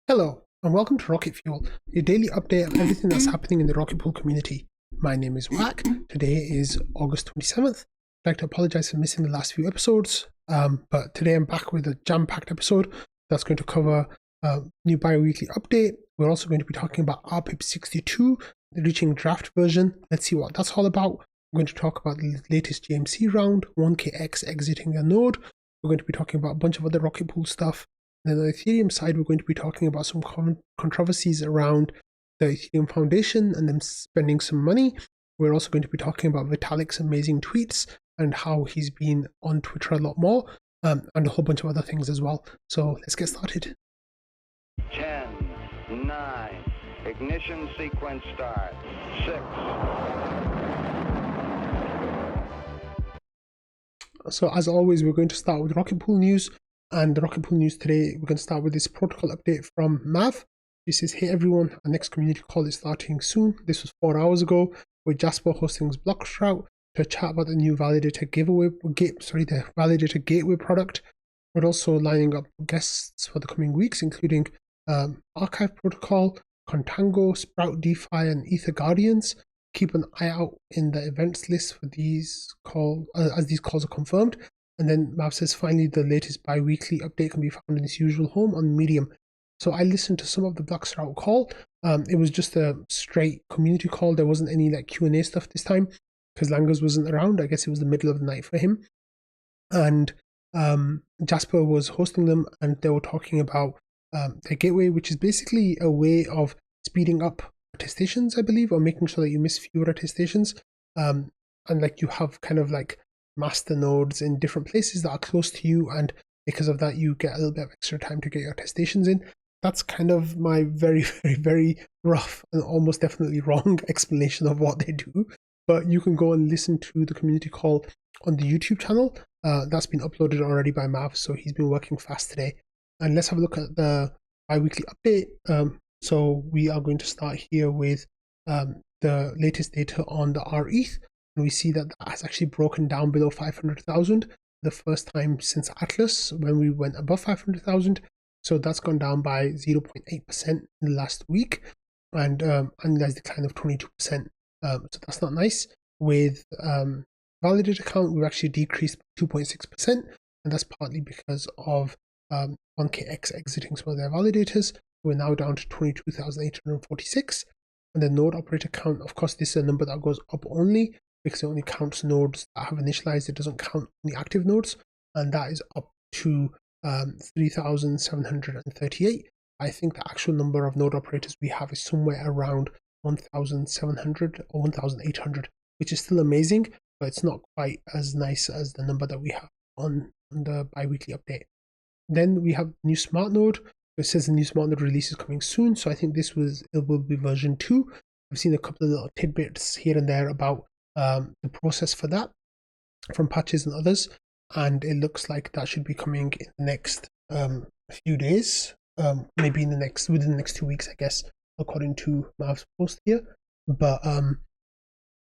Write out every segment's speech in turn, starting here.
Hello, and welcome to Rocket Fuel, your daily update of everything that's happening in the Rocket Pool community. My name is Wack. Today is August 27th. I'd like to apologize for missing the last few episodes, but today I'm back with a jam-packed episode that's going to cover a new bi-weekly update. We're also going to be talking about RPIP 62, reaching draft version. Let's see what that's all about. We're going to talk about the latest GMC round, 1KX exiting a node. We're going to be talking about a bunch of other Rocket Pool stuff. And then on the Ethereum side, we're going to be talking about some controversies around the Ethereum Foundation and them spending some money. We're also going to be talking about Vitalik's amazing tweets and how he's been on Twitter a lot more, and a whole bunch of other things as well. So let's get started. 10, 9, ignition sequence start, 6. So as always, we're going to start with Rocket Pool news. And the Rocket Pool news today, we're going to start with this protocol update from Mav. He says, hey everyone, our next community call is starting soon. This was 4 hours ago, with Jasper hosting his Blockshroud to chat about the new validator giveaway, the validator gateway product. We're also lining up guests for the coming weeks, including Archive Protocol, Contango, Sprout DeFi, and Ether Guardians. Keep an eye out in the events list for these calls, as these calls are confirmed. And then Mav says, finally, the latest bi-weekly update can be found in its usual home on Medium. So I listened to some of the Blockshroud call. It was just a straight community call. There wasn't any like Q&A stuff this time because Langers wasn't around. I guess it was the middle of the night for him. And Jasper was hosting them, and they were talking about their gateway, which is basically a way of speeding up attestations, I believe, or making sure that you miss fewer attestations. And like you have kind of like master nodes in different places that are close to you, and because of that you get a little bit of extra time to get your attestations in. That's kind of my very, very, very rough and almost definitely wrong explanation of what they do, but you can go and listen to the community call on the YouTube channel. That's been uploaded already by Mav, so he's been working fast today. And let's have a look at the bi-weekly update. So we are going to start here with the latest data on the RETH. And we see that that has actually broken down below 500,000 the first time since Atlas, when we went above 500,000. So that's gone down by 0.8% in the last week, and annualized decline of 22%. So that's not nice. With validator count, we've actually decreased 2.6%, and that's partly because of 1KX exiting some of their validators. We're now down to 22,846. And the node operator count, of course, this is a number that goes up only, because it only counts nodes that have initialized. It doesn't count the active nodes, and that is up to 3,738. I think the actual number of node operators we have is somewhere around 1,700 or 1,800, which is still amazing, but it's not quite as nice as the number that we have on the bi-weekly update. Then we have new smart node. It says the new smart node release is coming soon, so I think it will be version 2. I've seen a couple of little tidbits here and there about the process for that from patches and others, and it looks like that should be coming in the next few days, maybe within the next 2 weeks, I guess, according to Mav's post here. But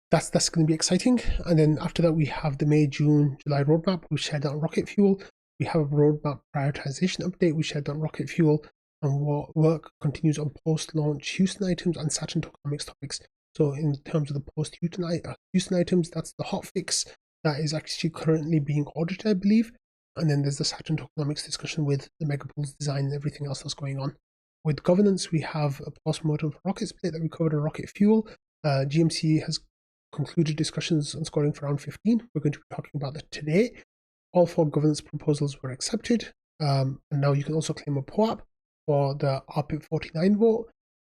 that's going to be exciting. And then after that, we have the May, June, July roadmap. We shared that on Rocket Fuel. We have a roadmap prioritization update. We shared that on Rocket Fuel, and work continues on post-launch Houston items and Saturn tokenomics topics. So in terms of the post-Houston items, that's the hotfix that is actually currently being audited, I believe. And then there's the Saturn tokenomics discussion with the megapools design and everything else that's going on. With governance, we have a post-mortem for Rocket Split that we covered on Rocket Fuel. GMC has concluded discussions on scoring for round 15. We're going to be talking about that today. All 4 governance proposals were accepted. And now you can also claim a POAP for the RPIP 49 vote.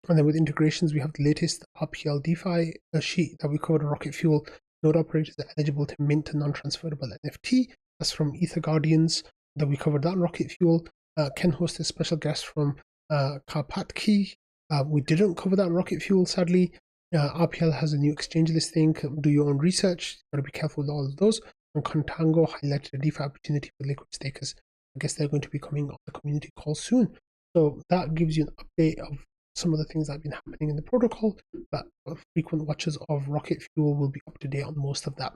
And then with integrations, we have the latest RPL DeFi sheet that we covered on Rocket Fuel. Node operators are eligible to mint a non-transferable NFT. That's from Ether Guardians, that we covered that on Rocket Fuel. Ken hosted a special guest from Karpatki. We didn't cover that on Rocket Fuel, sadly. RPL has a new exchange listing. Do your own research. Got to be careful with all of those. And Contango highlighted a DeFi opportunity for liquid stakers. I guess they're going to be coming on the community call soon. So that gives you an update of some of the things that have been happening in the protocol, but frequent watchers of Rocket Fuel will be up to date on most of that.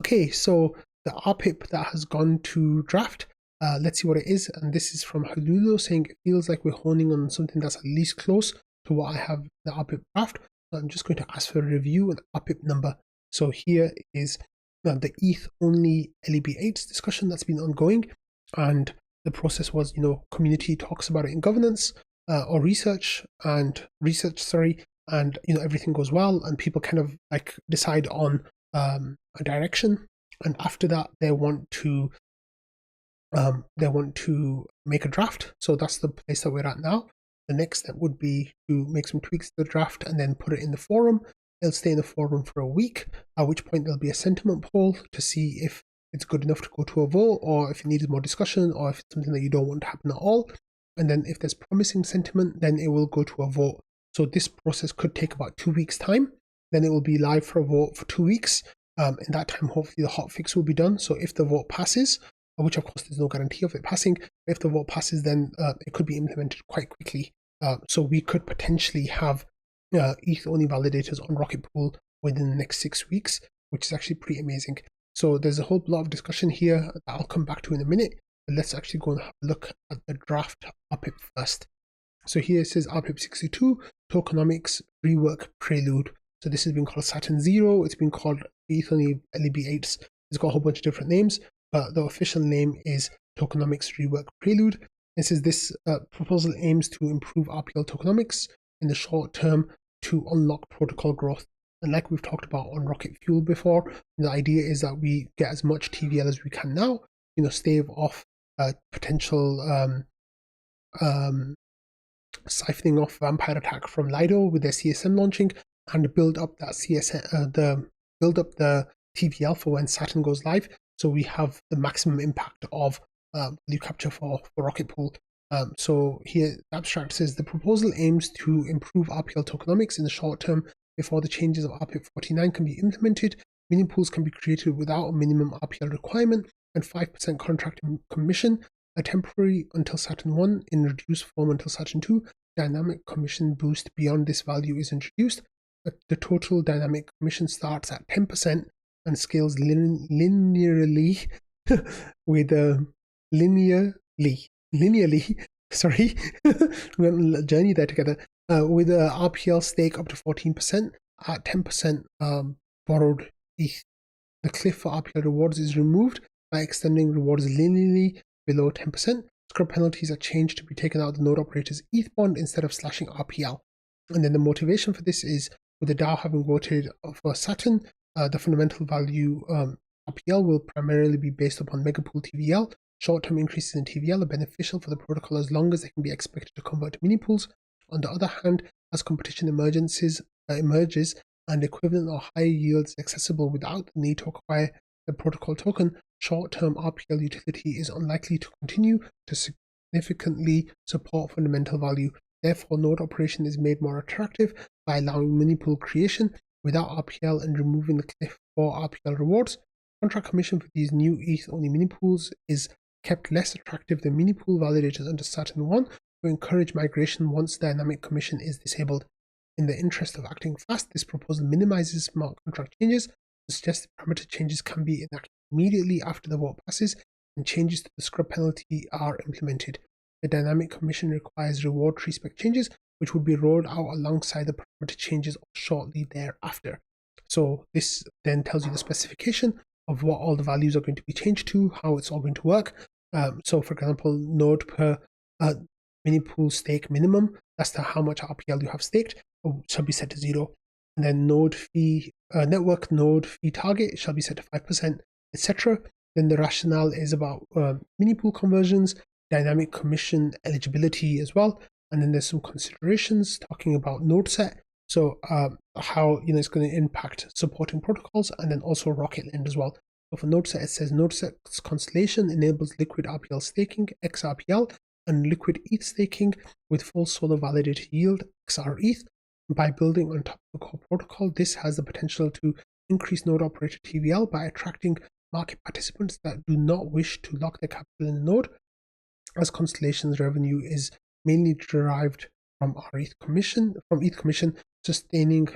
Okay, so the RPIP that has gone to draft, Let's see what it is. And this is from Halulo saying it feels like we're honing on something that's at least close to what I have the RPIP draft. So I'm just going to ask for a review and RPIP number. So here is the ETH only LEB8 discussion that's been ongoing, and the process was, community talks about it in governance or research, and everything goes well, and people kind of like decide on a direction, and after that they want to make a draft. So that's the place that we're at now. The next step would be to make some tweaks to the draft and then put it in the forum. It'll stay in the forum for a week, at which point there'll be a sentiment poll to see if it's good enough to go to a vote, or if it needs more discussion, or if it's something that you don't want to happen at all. And then if there's promising sentiment, then it will go to a vote. So this process could take about 2 weeks' time. Then it will be live for a vote for 2 weeks. In that time, hopefully the hotfix will be done. So if the vote passes, which of course there's no guarantee of it passing, if the vote passes, then it could be implemented quite quickly. So we could potentially have ETH-only validators on Rocket Pool within the next 6 weeks, which is actually pretty amazing. So there's a whole lot of discussion here that I'll come back to in a minute, but let's actually go and have a look at the draft RPIP first. So here it says RPIP 62, tokenomics, rework, prelude. So this has been called Saturn 0, it's been called ETH-only LEB8s, it's got a whole bunch of different names, but the official name is tokenomics, rework, prelude. It says this proposal aims to improve RPL tokenomics in the short term to unlock protocol growth. And like we've talked about on Rocket Fuel before, the idea is that we get as much TVL as we can now, stave off potential siphoning off vampire attack from Lido with their CSM launching, and build up that CSM, build up the TVL for when Saturn goes live, so we have the maximum impact of value capture for Rocket Pool. So here the abstract says the proposal aims to improve RPL tokenomics in the short term before the changes of RPIP 49 can be implemented. Mini pools can be created without a minimum RPL requirement and 5% contract commission, a temporary until Saturn 1 in reduced form until Saturn 2. Dynamic commission boost beyond this value is introduced. The total dynamic commission starts at 10% and scales linearly with linearly, sorry, we're on a journey there together, with a RPL stake up to 14% at 10% borrowed ETH. The cliff for RPL rewards is removed by extending rewards linearly below 10%. Scrub penalties are changed to be taken out of the node operator's ETH bond instead of slashing RPL. And then the motivation for this is, with the DAO having voted for Saturn, the fundamental value RPL will primarily be based upon megapool TVL. Short-term increases in TVL are beneficial for the protocol as long as they can be expected to convert to mini pools. On the other hand, as competition emerges and equivalent or higher yields accessible without the need to acquire the protocol token, short-term RPL utility is unlikely to continue to significantly support fundamental value. Therefore, node operation is made more attractive by allowing mini pool creation without RPL and removing the cliff for RPL rewards. Contract commission for these new ETH-only mini pools is kept less attractive than mini pool validators under Saturn 1 to encourage migration once dynamic commission is disabled. In the interest of acting fast, this proposal minimizes smart contract changes. The suggested parameter changes can be enacted immediately after the vote passes, and changes to the scrub penalty are implemented. The dynamic commission requires reward tree spec changes, which would be rolled out alongside the parameter changes shortly thereafter. So this then tells you the specification of what all the values are going to be changed to, how it's all going to work. So for example, node per mini pool stake minimum, that's how much RPL you have staked, shall be set to 0. And then node fee, network node fee target shall be set to 5%, etc. Then the rationale is about mini pool conversions, dynamic commission eligibility as well. And then there's some considerations talking about node set. So how it's going to impact supporting protocols, and then also Rocket Land as well. So for node set, it says node set's constellation enables liquid RPL staking, XRPL, and liquid ETH staking with full solar validated yield, XR ETH. By building on top of the core protocol, this has the potential to increase node operator TVL by attracting market participants that do not wish to lock their capital in the node, as Constellation's revenue is mainly derived from ETH commission, sustaining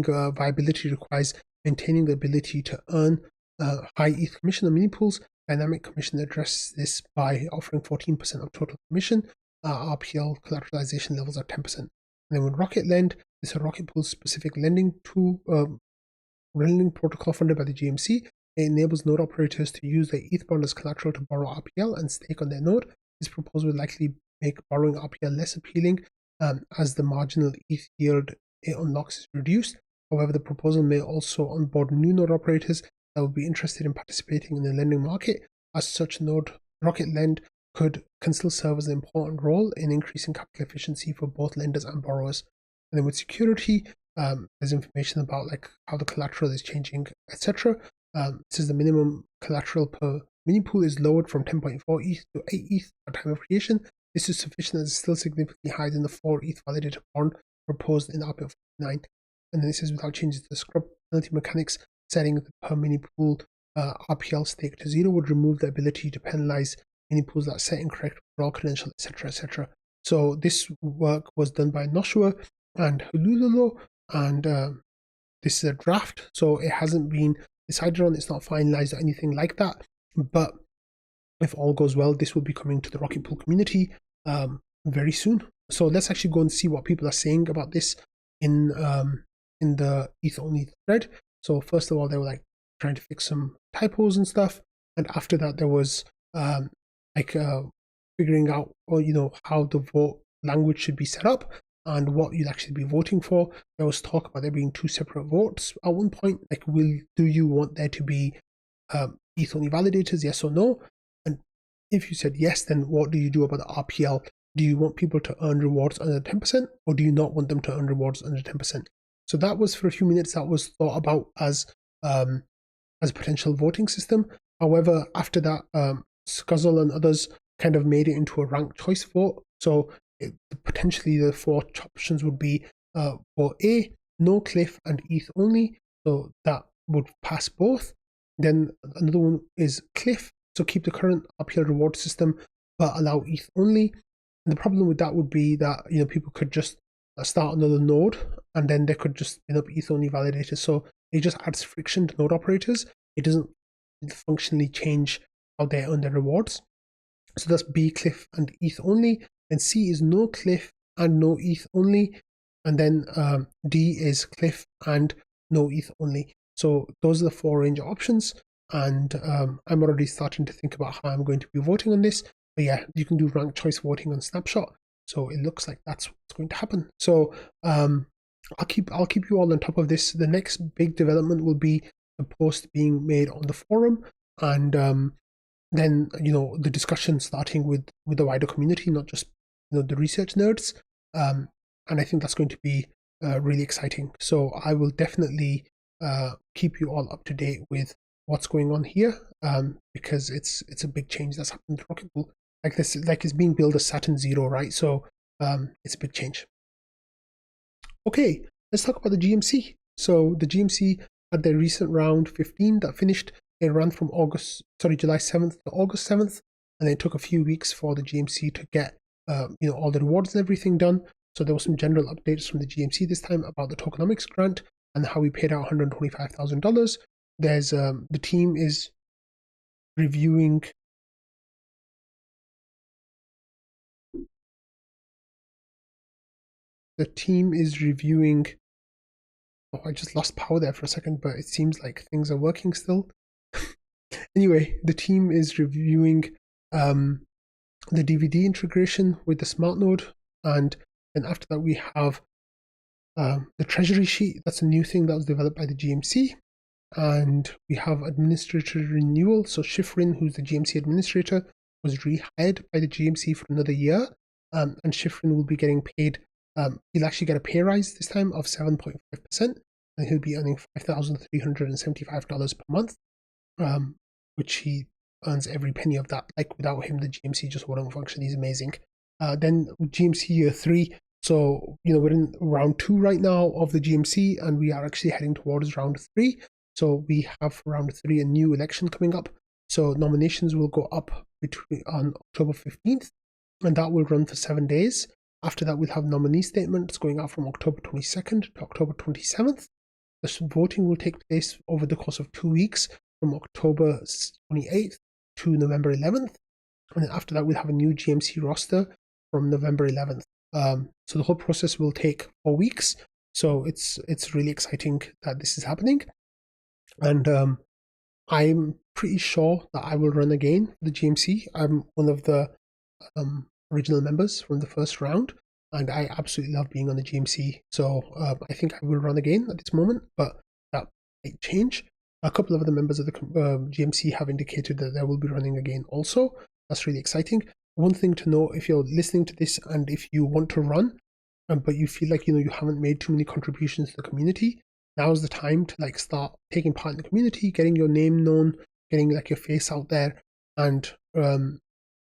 viability requires maintaining the ability to earn high ETH commission on mini pools. Dynamic commission addresses this by offering 14% of total commission. RPL collateralization levels are 10%. And then with Rocket Lend, this is a Rocket Pool specific lending tool, lending protocol funded by the GMC. It enables node operators to use their ETH bond as collateral to borrow RPL and stake on their node. This proposal will likely make borrowing RPL less appealing as the marginal ETH yield it unlocks is reduced. However, the proposal may also onboard new node operators that will be interested in participating in the lending market. As such, node Rocket Lend can still serve as an important role in increasing capital efficiency for both lenders and borrowers. And then with security, there's information about like how the collateral is changing, etc. This is the minimum collateral per mini pool is lowered from 10.4 ETH to 8 ETH at time of creation. This is sufficient as it's still significantly higher than the 4 ETH validator bond proposed in RPIP 9. And then this is without changes to the scrub penalty mechanics. Setting the per mini pool RPL stake to 0 would remove the ability to penalize mini pools that set incorrect withdrawal credentials, etc., etc. So this work was done by Noshua and Hululolo, and this is a draft, so it hasn't been decided on, it's not finalized or anything like that, but if all goes well, this will be coming to the Rocket Pool community very soon. So let's actually go and see what people are saying about this in the ETH only thread. So first of all, they were like trying to fix some typos and stuff, and after that there was figuring out, how the vote language should be set up and what you'd actually be voting for. There was talk about there being 2 separate votes at one point. Like, do you want there to be ETH only validators, yes or no? And if you said yes, then what do you do about the RPL? Do you want people to earn rewards under 10%, or do you not want them to earn rewards under 10%? So that was, for a few minutes, that was thought about as a potential voting system. However, after that, Scuzzle and others kind of made it into a ranked choice vote. So potentially the 4 options would be for A, no cliff and ETH only. So that would pass both. Then another one is cliff, so keep the current RPL reward system but allow ETH only. And the problem with that would be that people could just start another node and then they could just spin up ETH only validators. So it just adds friction to node operators. It doesn't functionally change how they earn their rewards. So that's B, cliff and ETH only. Then C is no cliff and no ETH only. And then D is cliff and no ETH only. So those are the 4 range of options. And I'm already starting to think about how I'm going to be voting on this. But yeah, you can do ranked choice voting on Snapshot. So it looks like that's what's going to happen. So I'll keep you all on top of this. The next big development will be the post being made on the forum, and then the discussion starting with the wider community, not just the research nerds. And I think that's going to be really exciting. So I will definitely keep you all up to date with what's going on here, because it's a big change that's happened to Rocket Pool. Like this, like it's being billed as Saturn 0, right? So it's a big change. Okay, let's talk about the GMC. So the GMC had their recent round 15 that finished. It ran from July 7th to August 7th, and it took a few weeks for the GMC to get all the rewards and everything done. So there were some general updates from the GMC this time about the tokenomics grant and how we paid out $125,000. There's the team is reviewing oh, I just lost power there for a second, but it seems like things are working still. Anyway, the team is reviewing the DVD integration with the smart node, and then after that we have the treasury sheet. That's a new thing that was developed by the GMC. And we have administrator renewal. So Shifrin, who's the GMC administrator, was rehired by the GMC for another year, and Shifrin will be getting paid. He'll actually get a pay rise this time of 7.5%, and he'll be earning $5,375 per month, which he earns every penny of that. Like, without him, the GMC just wouldn't function. He's amazing. Then GMC year 3. So, we're in round 2 right now of the GMC, and we are actually heading towards round 3. So we have for round 3 a new election coming up. So nominations will go up on October 15th, and that will run for 7 days. After that, we'll have nominee statements going out from October 22nd to October 27th. The voting will take place over the course of 2 weeks. from October 28th to November 11th. And then after that, we'll have a new GMC roster from November 11th. So the whole process will take 4 weeks. So it's really exciting that this is happening. And I'm pretty sure that I will run again for the GMC. I'm one of the original members from the first round, and I absolutely love being on the GMC. So I think I will run again at this moment, but that might change. A couple of other members of the GMC have indicated that they will be running again also. That's really exciting. One thing to know, if you're listening to this and if you want to run, but you feel like you haven't made too many contributions to the community, now's the time to like start taking part in the community, getting your name known, getting like your face out there, and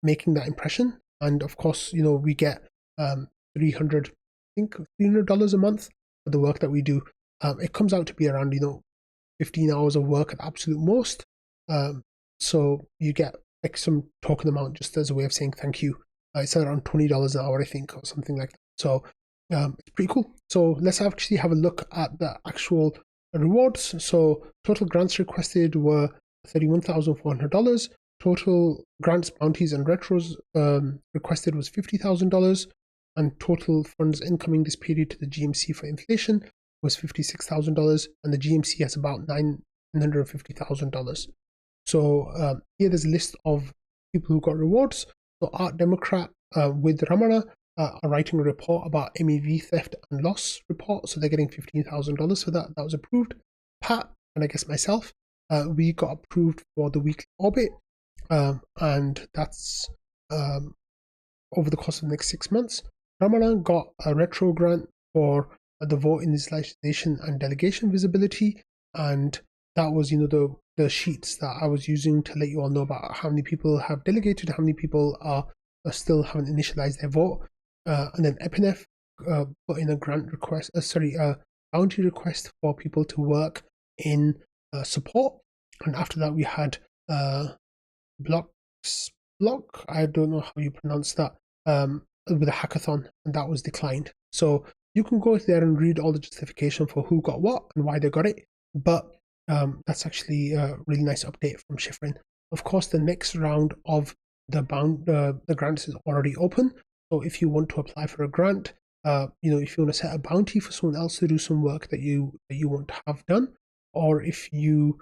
making that impression. And of course, we get $300 a month for the work that we do. It comes out to be around 15 hours of work at absolute most. So you get like some token amount just as a way of saying thank you. It's around $20 an hour, I think, or something like that. So it's pretty cool. So let's actually have a look at the actual rewards. So total grants requested were $31,400. Total grants, bounties, and retros requested was $50,000. And total funds incoming this period to the GMC for inflation was $56,000. And the GMC has about $950,000. So here there's a list of people who got rewards. So Art Democrat with Ramana are writing a report about MEV theft and loss report. So they're getting $15,000 for that. That was approved. Pat, and I guess myself, we got approved for the weekly orbit. And that's over the course of the next 6 months. Ramana got a retro grant for the vote initialization and delegation visibility. And that was, the sheets that I was using to let you all know about how many people have delegated, how many people are still haven't initialized their vote. And then Epinef put in a grant request, a bounty request for people to work in support. And after that, we had Block, I don't know how you pronounce that, with a hackathon, and that was declined. So you can go there and read all the justification for who got what and why they got it. But that's actually a really nice update from Schifrin. Of course, the next round of the grants is already open. So if you want to apply for a grant, if you want to set a bounty for someone else to do some work that you want to have done, or if you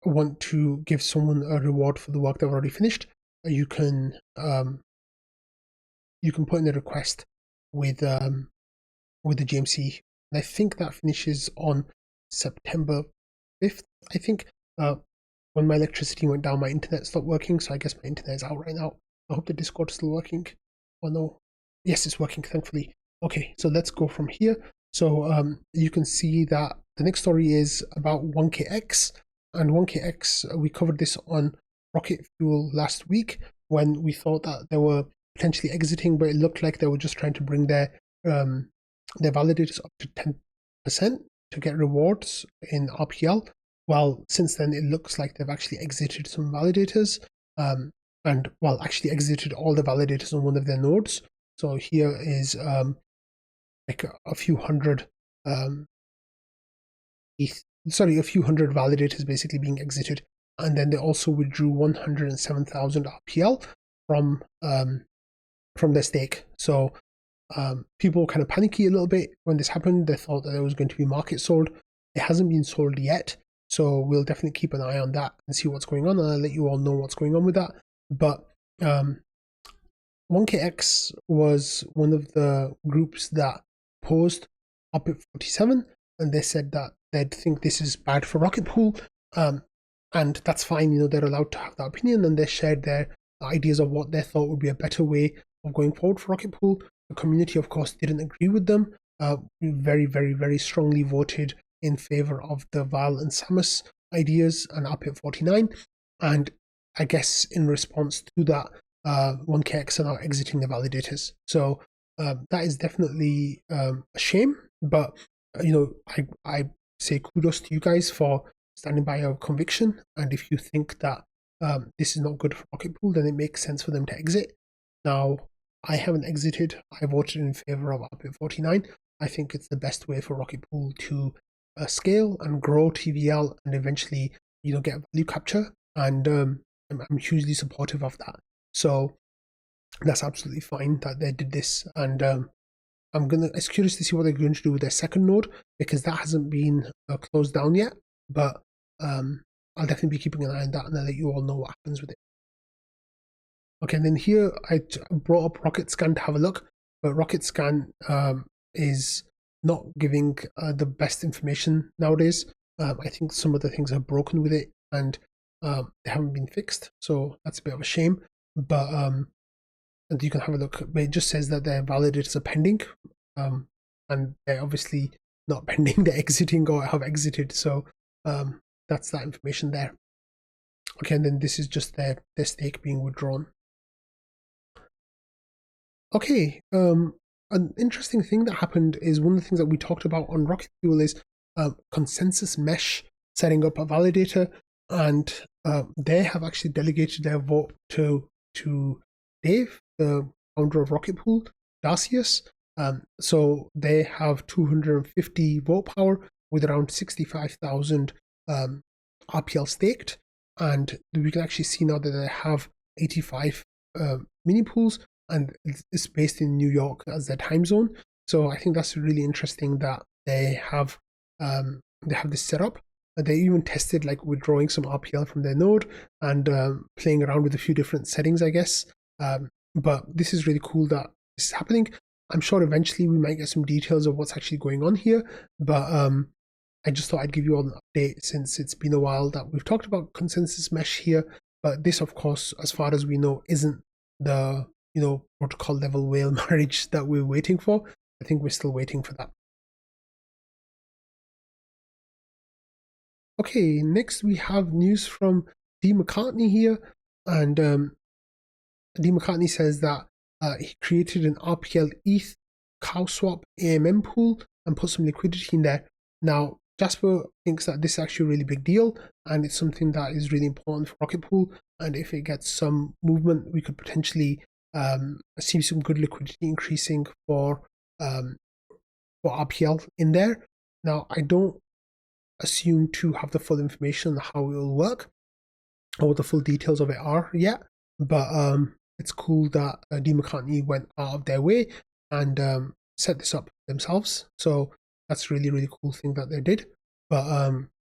want to give someone a reward for the work they've already finished, you can put in a request with the GMC. And I think that finishes on September 5th. I think when my electricity went down, my internet stopped working, so I guess my internet is out right now. I hope the Discord is still working. Oh no, yes, it's working, thankfully. Okay, so let's go from here. So you can see that the next story is about 1KX. And 1KX, we covered this on Rocket Fuel last week when we thought that they were potentially exiting, but it looked like they were just trying to bring their validators up to 10% to get rewards in RPL. Well, since then, it looks like they've actually exited some validators, actually exited all the validators on one of their nodes. So here is like a few hundred a few hundred validators basically being exited, and then they also withdrew 107,000 RPL from their stake. So people were kind of panicky a little bit when this happened. They thought that there was going to be market sold. It hasn't been sold yet, so we'll definitely keep an eye on that and see what's going on, and I'll let you all know what's going on with that. But 1KX was one of the groups that opposed RPIP 47, and they said that they'd think this is bad for Rocket Pool, and that's fine. They're allowed to have that opinion, and they shared their ideas of what they thought would be a better way of going forward for Rocket Pool. The community, of course, didn't agree with them. We very, very, very strongly voted in favor of the Val and Samus ideas and RPIP 49, and I guess in response to that, 1KX are now exiting the validators. So that is definitely a shame, but I say kudos to you guys for standing by your conviction, and if you think that this is not good for Rocket Pool, then it makes sense for them to exit. Now, I haven't exited. I voted in favor of RPIP 49. I think it's the best way for Rocket Pool to scale and grow TVL and eventually, get value capture. And I'm hugely supportive of that. So that's absolutely fine that they did this. And it's curious to see what they're going to do with their second node, because that hasn't been closed down yet. But I'll definitely be keeping an eye on that, and I'll let you all know what happens with it. Okay, and then here I brought up Rocket Scan to have a look, but Rocket Scan is not giving the best information nowadays. I think some of the things are broken with it, and they haven't been fixed, so that's a bit of a shame. But and you can have a look. But it just says that their validators are pending, and they're obviously not pending. They're exiting or have exited. So that's that information there. Okay, and then this is just their stake being withdrawn. Okay, an interesting thing that happened is one of the things that we talked about on Rocket Fuel is Consensys Mesh setting up a validator, and they have actually delegated their vote to Dave, the founder of Rocket Pool, Darcius. So they have 250 vote power with around 65,000 RPL staked, and we can actually see now that they have 85 mini pools, and it's based in New York as their time zone. So I think that's really interesting that they have this setup. They even tested like withdrawing some RPL from their node and playing around with a few different settings, I guess. But this is really cool that this is happening. I'm sure eventually we might get some details of what's actually going on here, but I just thought I'd give you all an update since it's been a while that we've talked about Consensys Mesh here. But this, of course, as far as we know, isn't the protocol level whale marriage that we're waiting for. I think we're still waiting for that. Okay, next we have news from D. McCartney here, and D. McCartney says that he created an RPL ETH CoW AMM pool and put some liquidity in there. Now, Jasper thinks that this is actually a really big deal, and it's something that is really important for Rocket Pool, and if it gets some movement, we could potentially see some good liquidity increasing for RPL in there. Now, I don't assume to have the full information on how it will work or what the full details of it are yet, but it's cool that D. McCartney went out of their way and set this up themselves. So that's really, really cool thing that they did. But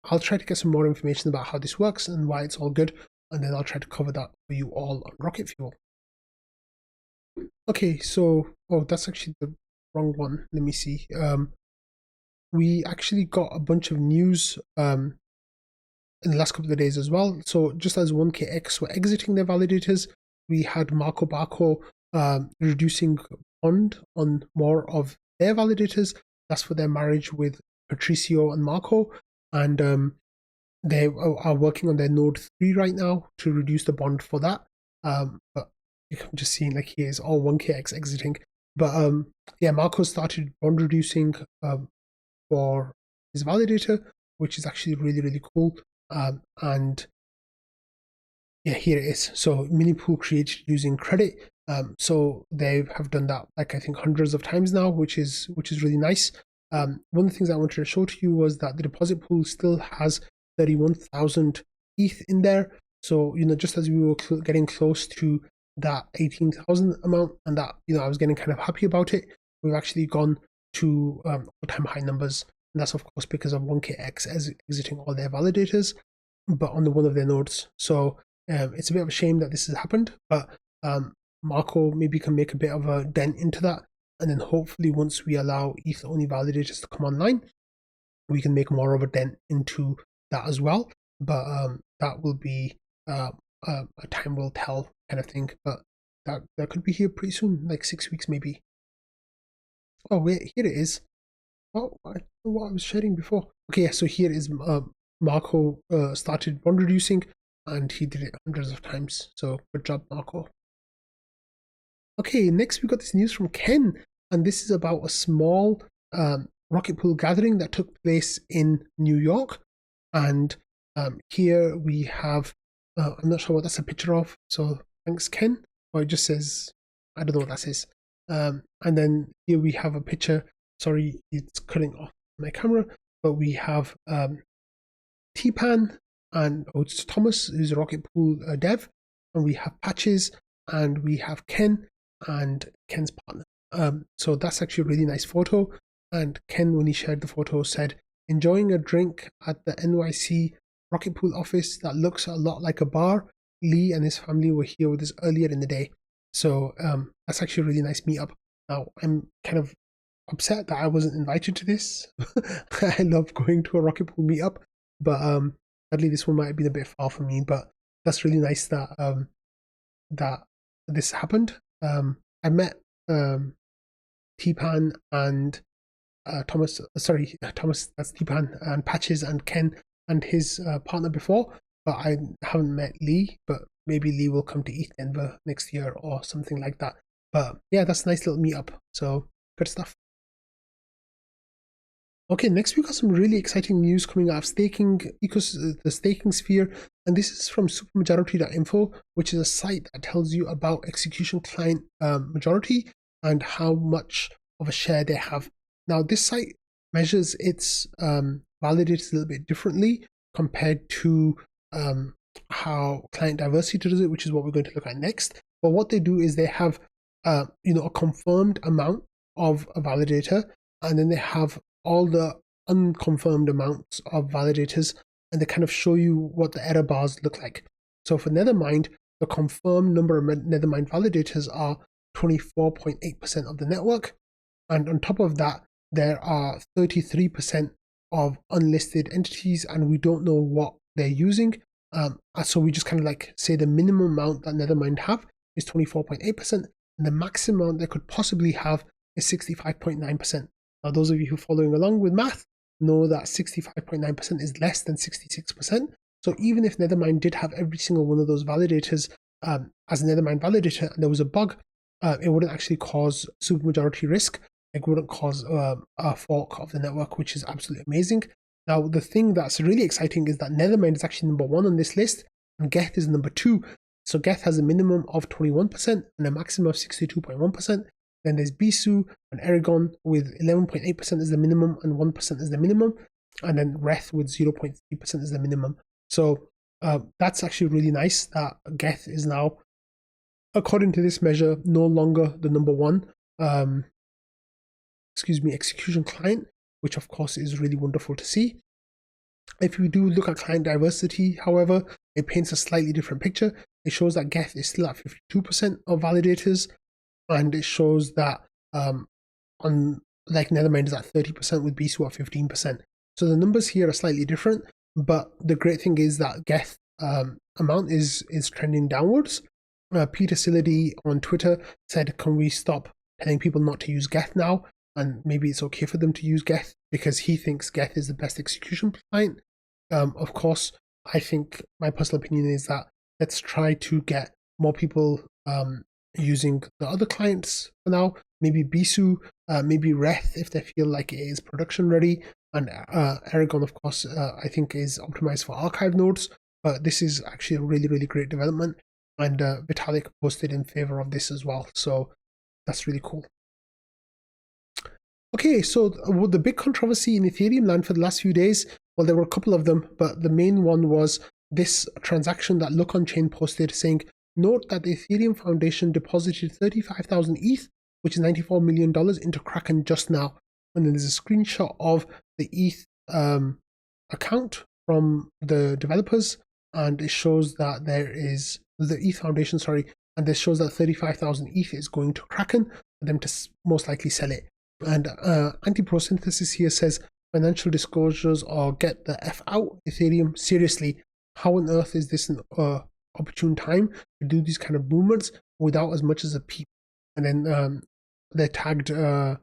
I'll try to get some more information about how this works and why it's all good, and then I'll try to cover that for you all on Rocket Fuel. Okay, so that's actually the wrong one. Let me see. We actually got a bunch of news in the last couple of days as well. So just as 1KX were exiting their validators, we had Marko reducing bond on more of their validators. That's for their marriage with Patricio and Marko, and they are working on their node 3 right now to reduce the bond for that. But I'm just seeing like here's all 1KX exiting. But yeah, Marko started bond reducing for his validator, which is actually really, really cool. And yeah, here it is. So mini pool created using credit. So they have done that like I think hundreds of times now, which is really nice. One of the things I wanted to show to you was that the deposit pool still has 31,000 ETH in there. So just as we were getting close to that 18,000 amount, and that I was getting kind of happy about it, we've actually gone to all-time high numbers, and that's of course because of 1KX exiting all their validators, but on one of their nodes. So it's a bit of a shame that this has happened, but Marko maybe can make a bit of a dent into that, and then hopefully once we allow ETH-only validators to come online, we can make more of a dent into that as well. But that will be a time will tell kind of thing. But that could be here pretty soon, like 6 weeks maybe. Oh wait, here it is. Oh, I don't know what I was sharing before. Okay, so here is Marko started bond reducing, and he did it hundreds of times. So good job, Marko. Okay, next we got this news from Ken, and this is about a small Rocket Pool gathering that took place in New York. And here we have, I'm not sure what that's a picture of, so thanks Ken, or it just says, I don't know what that says. And then here we have a picture, sorry, it's cutting off my camera. but we have T-Pan and it's Thomas, who's a Rocket Pool dev, and we have Patches, and we have Ken and Ken's partner. So that's actually a really nice photo. And Ken, when he shared the photo, said, "Enjoying a drink at the NYC Rocket Pool office that looks a lot like a bar. Lee and his family were here with us earlier in the day." So that's actually a really nice meetup. Now, I'm kind of upset that I wasn't invited to this. I love going to a Rocket Pool meetup, but sadly this one might have been a bit far for me. But that's really nice that that this happened. I met T-Pan and Thomas, that's T-Pan, and Patches and Ken and his partner before, but I haven't met Lee, but maybe Lee will come to ETH Denver next year or something like that. But yeah, that's a nice little meetup. So good stuff. Okay, next we got some really exciting news coming out of staking, the staking sphere, and this is from supermajority.info, which is a site that tells you about execution client majority and how much of a share they have. Now, this site measures its validators a little bit differently compared to how client diversity does it, which is what we're going to look at next. But what they do is they have a confirmed amount of a validator, and then they have all the unconfirmed amounts of validators, and they kind of show you what the error bars look like. So for Nethermind, the confirmed number of Nethermind validators are 24.8% of the network, and on top of that, there are 33% of unlisted entities, and we don't know what they're using. So we just kind of like say the minimum amount that Nethermind have is 24.8%, and the maximum amount they could possibly have is 65.9%. Now, those of you who are following along with math know that 65.9% is less than 66%. So even if Nethermind did have every single one of those validators as a Nethermind validator, and there was a bug, it wouldn't actually cause supermajority risk. It wouldn't cause a fork of the network, which is absolutely amazing. Now, the thing that's really exciting is that Nethermind is actually number 1 on this list, and Geth is number 2. So Geth has a minimum of 21% and a maximum of 62.1%. Then there's Bisu and Aragon with 11.8% as the minimum and 1% as the minimum. And then Reth with 0.3% as the minimum. So that's actually really nice that Geth is now, according to this measure, no longer the number 1 execution client, which of course is really wonderful to see. If we do look at client diversity, however, it paints a slightly different picture. It shows that Geth is still at 52% of validators, and it shows that Nethermind is at 30% with Bisu at 15%. So the numbers here are slightly different, but the great thing is that Geth amount is trending downwards. Peter Silady on Twitter said, "Can we stop telling people not to use Geth now? And maybe it's okay for them to use Geth," because he thinks Geth is the best execution client. Of course, I think my personal opinion is that let's try to get more people using the other clients for now. Maybe Bisu, maybe Reth if they feel like it is production ready, and Aragon, of course, I think is optimized for archive nodes. But this is actually a really, really great development, and Vitalik posted in favor of this as well. So that's really cool. Okay, so the big controversy in Ethereum land for the last few days, well, there were a couple of them, but the main one was this transaction that Look on Chain posted saying, "Note that the Ethereum Foundation deposited 35,000 ETH, which is $94 million, into Kraken just now." And then there's a screenshot of the ETH account from the developers, and it shows that there is the ETH Foundation, and this shows that 35,000 ETH is going to Kraken for them to most likely sell it. And Anti-Prosynthesis here says, "Financial disclosures or get the F out, Ethereum. Seriously, how on earth is this an opportune time to do these kind of movements without as much as a peep?" And then they tagged Aya,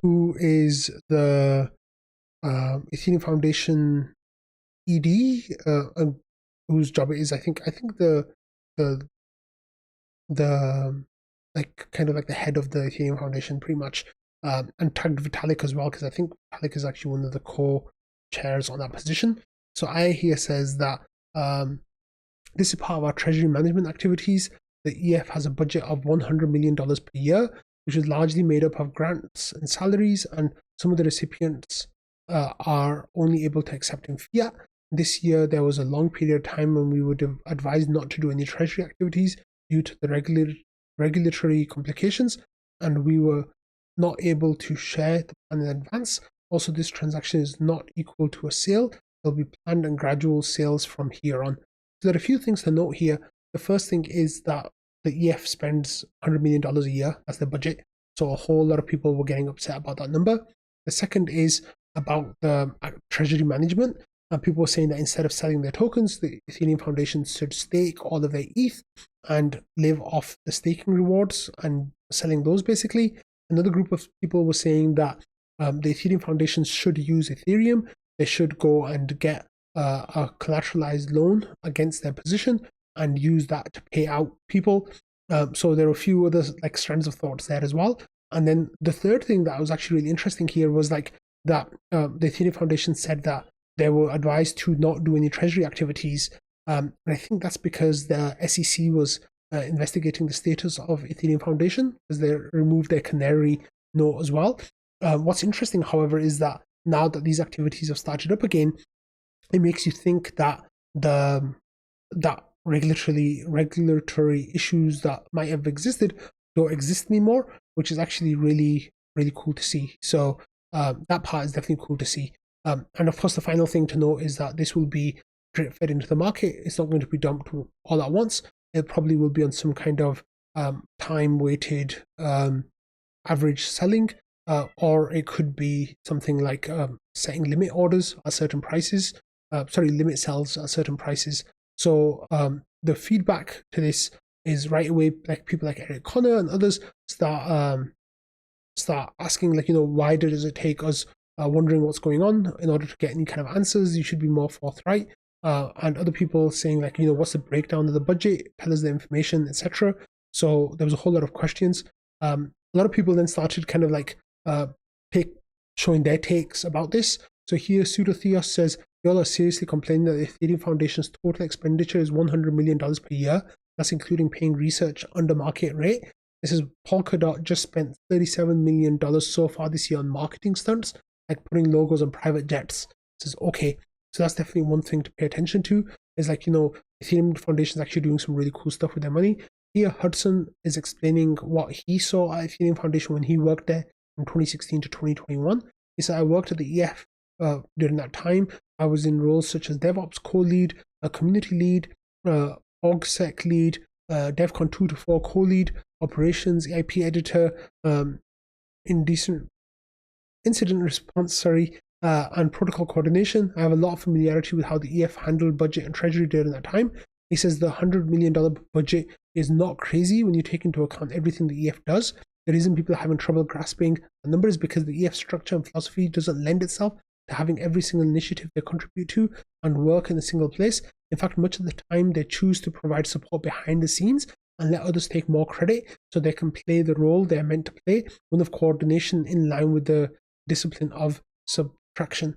who is the Ethereum Foundation ED, whose job it is, I think the like kind of like the head of the Ethereum Foundation pretty much, and tagged Vitalik as well, because I think Vitalik is actually one of the co-chairs on that position. So Aya here says that this is part of our treasury management activities. The EF has a budget of $100 million per year, which is largely made up of grants and salaries and some of the recipients are only able to accept in fiat. This year, there was a long period of time when we would have advised not to do any treasury activities due to the regulatory complications, and we were not able to share the plan in advance. Also, this transaction is not equal to a sale. There'll be planned and gradual sales from here on. So there are a few things to note here. The first thing is that the EF spends $100 million a year. That's their budget. So a whole lot of people were getting upset about that number. The second is about the treasury management. People were saying that instead of selling their tokens, the Ethereum Foundation should stake all of their ETH and live off the staking rewards and selling those basically. Another group of people were saying that the Ethereum Foundation should use Ethereum. They should go and get a collateralized loan against their position and use that to pay out people. So there are a few other like strands of thoughts there as well. And then the third thing that was actually really interesting here was like that the Ethereum Foundation said that they were advised to not do any treasury activities. And I think that's because the SEC was investigating the status of Ethereum Foundation because they removed their canary note as well. What's interesting, however, is that now that these activities have started up again, it makes you think that that regulatory issues that might have existed don't exist anymore, which is actually really, really cool to see. So that part is definitely cool to see. And of course, the final thing to note is that this will be drip fed into the market. It's not going to be dumped all at once. It probably will be on some kind of time-weighted average selling, or it could be something like setting limit orders at certain prices. Limit sales at certain prices. So the feedback to this is right away, like people like Eric Connor and others start asking, like, why does it take us wondering what's going on? In order to get any kind of answers, you should be more forthright. And other people saying, like, what's the breakdown of the budget? Tell us the information, etc. So there was a whole lot of questions. A lot of people then started kind of like showing their takes about this. So here, Pseudotheos says, y'all are seriously complaining that the Ethereum Foundation's total expenditure is $100 million per year. That's including paying research under market rate. This is Polkadot just spent $37 million so far this year on marketing stunts, like putting logos on private jets. It says, okay, so that's definitely one thing to pay attention to. Is like, Ethereum Foundation is actually doing some really cool stuff with their money. Here, Hudson is explaining what he saw at Ethereum Foundation when he worked there from 2016 to 2021. He said, I worked at the EF during that time. I was in roles such as DevOps co-lead, a community lead, OGSec lead, DevCon 2 to 4 co-lead, operations, IP editor, incident response, and protocol coordination. I have a lot of familiarity with how the EF handled budget and treasury during that time. He says the $100 million budget is not crazy when you take into account everything the EF does. The reason people are having trouble grasping the number is because the EF structure and philosophy doesn't lend itself to having every single initiative they contribute to and work in a single place. In fact, much of the time they choose to provide support behind the scenes and let others take more credit so they can play the role they're meant to play, one of coordination in line with the discipline of subtraction.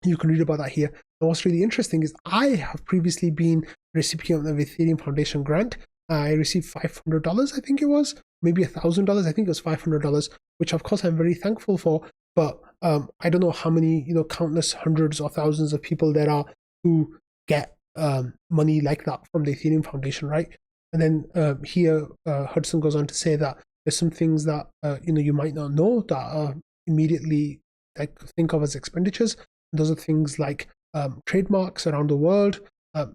You can read about that here. And what's really interesting is I have previously been a recipient of Ethereum Foundation grant. I received $500, I think it was, maybe $1,000. I think it was $500, which of course I'm very thankful for. But I don't know how many, countless hundreds or thousands of people there are who get money like that from the Ethereum Foundation, right? And then here, Hudson goes on to say that there's some things that you might not know that are immediately think of as expenditures. And those are things like trademarks around the world,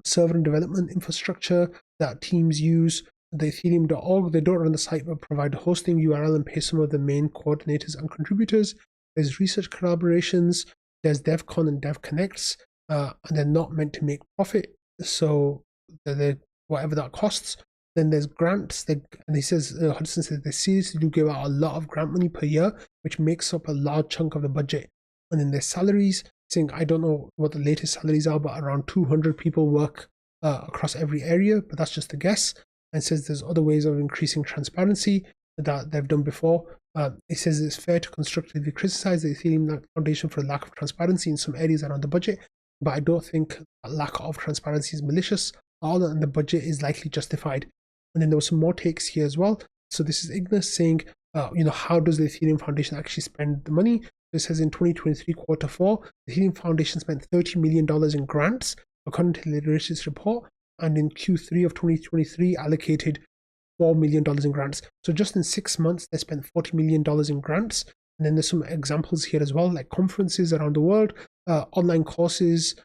server and development infrastructure that teams use. The Ethereum.org, they don't run the site but provide a hosting URL and pay some of the main coordinators and contributors. There's research collaborations, there's DevCon and DevConnects, and they're not meant to make profit, so they're whatever that costs. Then there's grants, and he says, Hudson says, they seriously do give out a lot of grant money per year, which makes up a large chunk of the budget. And then there's salaries, saying, I don't know what the latest salaries are, but around 200 people work across every area, but that's just a guess. And says there's other ways of increasing transparency that they've done before. It says it's fair to constructively criticize the Ethereum Foundation for a lack of transparency in some areas around the budget, but I don't think that lack of transparency is malicious. All and the budget is likely justified. And then there were some more takes here as well. So this is Ignis saying, how does the Ethereum Foundation actually spend the money? It says in 2023 Q4, the Ethereum Foundation spent $30 million in grants, according to the latest report, and in Q3 of 2023 allocated $4 million in grants. So just in 6 months, they spent $40 million in grants. And then there's some examples here as well, like conferences around the world, online courses,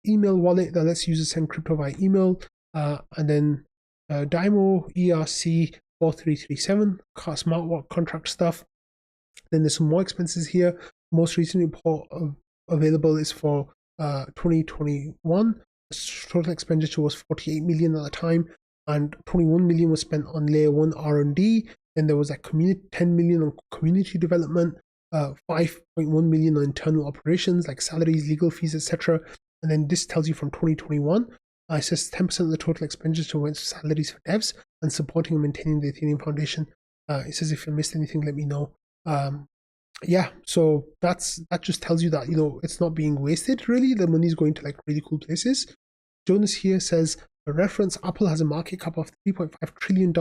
email wallet that lets users send crypto via email, and then Dymo ERC 4337 smart contract stuff. Then there's some more expenses here. Most recent report available is for 2021. Total expenditure was 48 million at the time, and 21 million was spent on layer 1 R&D. Then there was like 10 million on community development, 5.1 million on internal operations like salaries, legal fees, etc. And then this tells you from 2021. It says 10% of the total expenditure went to salaries for devs and supporting and maintaining the Ethereum Foundation. It says if I missed anything, let me know. Yeah, so that just tells you that, you know, it's not being wasted really. The money is going to like really cool places. Jonas here says, for reference, Apple has a market cap of $3.5 trillion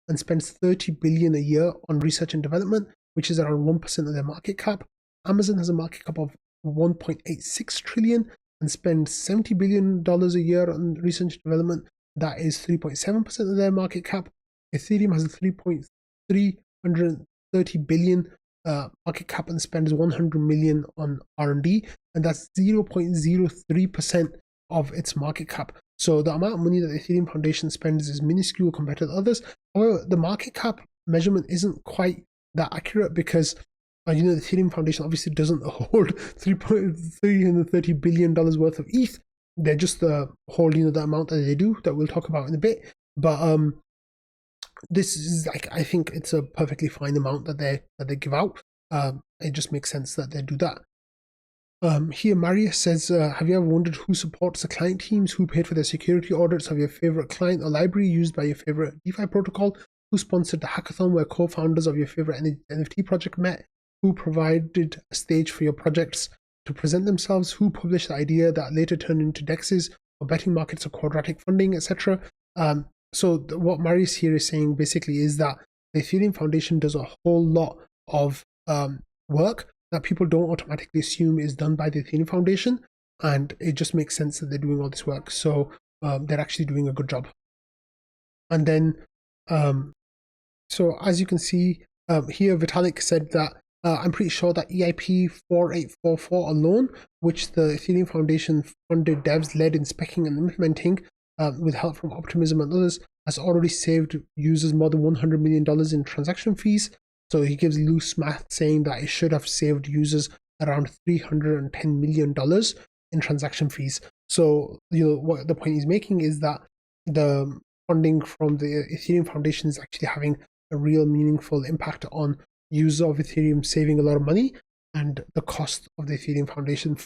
and spends $30 billion a year on research and development, which is around 1% of their market cap. Amazon has a market cap of $1.86 trillion and spends $70 billion a year on research and development. That is 3.7% of their market cap. Ethereum has a $3.330 billion market cap and spends $100 million on R&D, and that's 0.03% of its market cap. So the amount of money that the Ethereum Foundation spends is minuscule compared to the others. However, the market cap measurement isn't quite that accurate because you know, the Ethereum Foundation obviously doesn't hold $330 billion worth of ETH. They're just holding the amount that they do, that we'll talk about in a bit. But this is like, I think it's a perfectly fine amount that they give out. It just makes sense that they do that. Here Marius says, have you ever wondered who supports the client teams, who paid for their security audits of your favorite client or library used by your favorite DeFi protocol, who sponsored the hackathon where co-founders of your favorite NFT project met, who provided a stage for your projects to present themselves, who published the idea that later turned into dexes or betting markets or quadratic funding, etc. So what Marius here is saying basically is that the Ethereum Foundation does a whole lot of work that people don't automatically assume is done by the Ethereum Foundation, and it just makes sense that they're doing all this work. So they're actually doing a good job. And then, so as you can see here, Vitalik said that I'm pretty sure that EIP 4844 alone, which the Ethereum Foundation funded devs led in speccing and implementing with help from Optimism and others, has already saved users more than $100 million in transaction fees. So he gives loose math saying that it should have saved users around $310 million in transaction fees. So, you know, what the point he's making is that the funding from the Ethereum Foundation is actually having a real meaningful impact on users of Ethereum saving a lot of money, and the cost of the Ethereum Foundation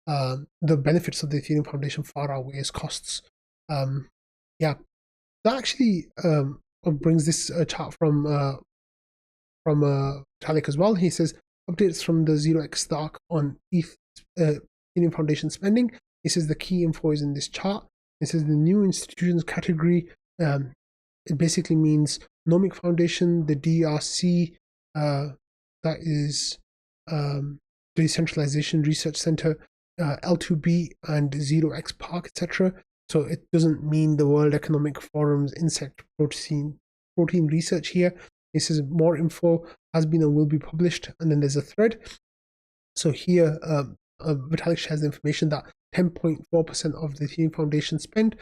the benefits of the Ethereum Foundation far outweighs costs. Yeah, that actually brings this chart from Vitalik as well. He says, updates from the 0x stock on ETH Ethereum Foundation spending. He says the key info is in this chart. It says the new institutions category, it basically means Nomic Foundation, the DRC, that is Decentralization Research Center, L2B and 0x Park, etc. So it doesn't mean the World Economic Forum's insect protein research here. It says more info has been and will be published, and then there's a thread. So here, Vitalik shares the information that 10.4% of the Ethereum Foundation spend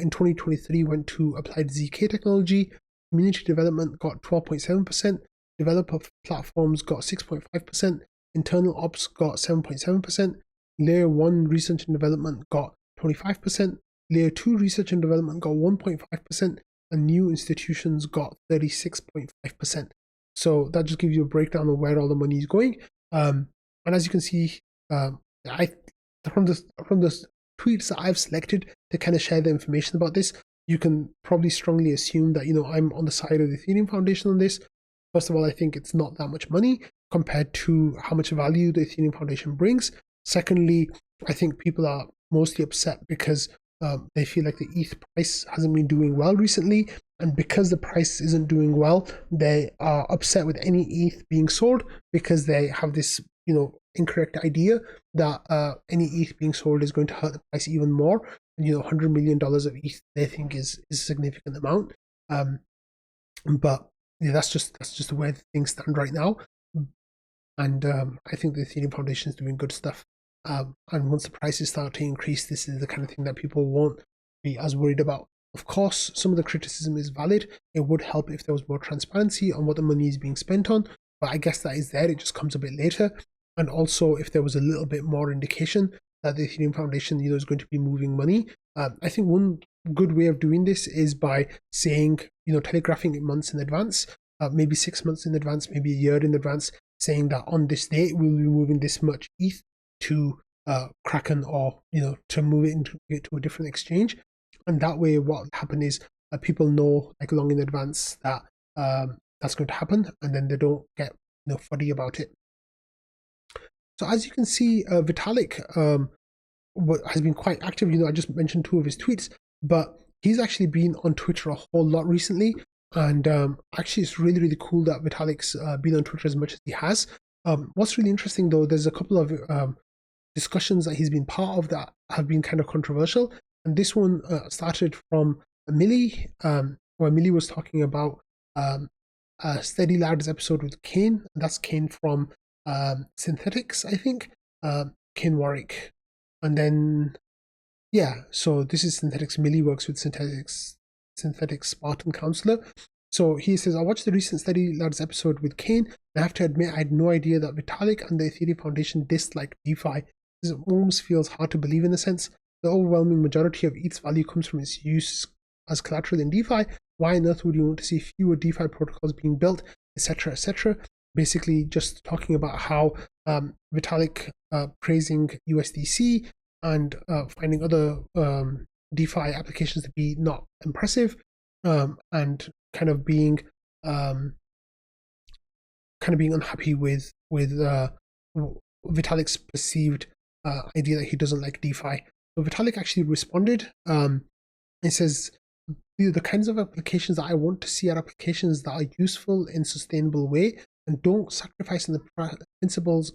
in 2023 went to applied ZK technology. Community development got 12.7%. Developer platforms got 6.5%. Internal ops got 7.7%. Layer 1 research and development got 25%. Layer 2 research and development got 1.5%. And new institutions got 36.5%. So that just gives you a breakdown of where all the money is going. And as you can see, from the tweets that I've selected to kind of share the information about this, you can probably strongly assume that, you know, I'm on the side of the Ethereum Foundation on this. First of all, I think it's not that much money compared to how much value the Ethereum Foundation brings. Secondly, I think people are mostly upset because they feel like the ETH price hasn't been doing well recently, and because the price isn't doing well, they are upset with any ETH being sold because they have this, incorrect idea that any ETH being sold is going to hurt the price even more. And, $100 million of ETH they think is a significant amount. But yeah, that's just the way things stand right now. And I think the Ethereum Foundation is doing good stuff. And once the prices start to increase, this is the kind of thing that people won't be as worried about. Of course, some of the criticism is valid. It would help if there was more transparency on what the money is being spent on, but I guess that is there. It just comes a bit later. And also, if there was a little bit more indication that the Ethereum Foundation, is going to be moving money, I think one good way of doing this is by saying, telegraphing it months in advance, maybe 6 months in advance, maybe a year in advance, saying that on this date we'll be moving this much ETH to Kraken, or to move it into to a different exchange. And that way, what will happen is people know like long in advance that that's going to happen, and then they don't get fuddy about it. So as you can see, Vitalik has been quite active. I just mentioned 2 of his tweets, but he's actually been on Twitter a whole lot recently. And actually, it's really, really cool that Vitalik's been on Twitter as much as he has. What's really interesting, though, there's a couple of discussions that he's been part of that have been kind of controversial. And this one started from Millie, where Millie was talking about a Steady Lads episode with Kane. That's Kane from Synthetics, I think. Kane Warwick. And then, yeah, so this is Synthetics. Millie works with Synthetics Spartan Counselor. So he says, I watched the recent Steady Lads episode with Kane, and I have to admit I had no idea that Vitalik and the Ethereum Foundation disliked DeFi. This almost feels hard to believe in a sense. The overwhelming majority of ETH's value comes from its use as collateral in DeFi. Why on earth would you want to see fewer DeFi protocols being built, etc., etc.? Basically, just talking about how Vitalik praising USDC and finding other DeFi applications to be not impressive, and kind of being unhappy with Vitalik's perceived idea that he doesn't like DeFi. So Vitalik actually responded and says, the kinds of applications that I want to see are applications that are useful in a sustainable way and don't sacrifice on the principles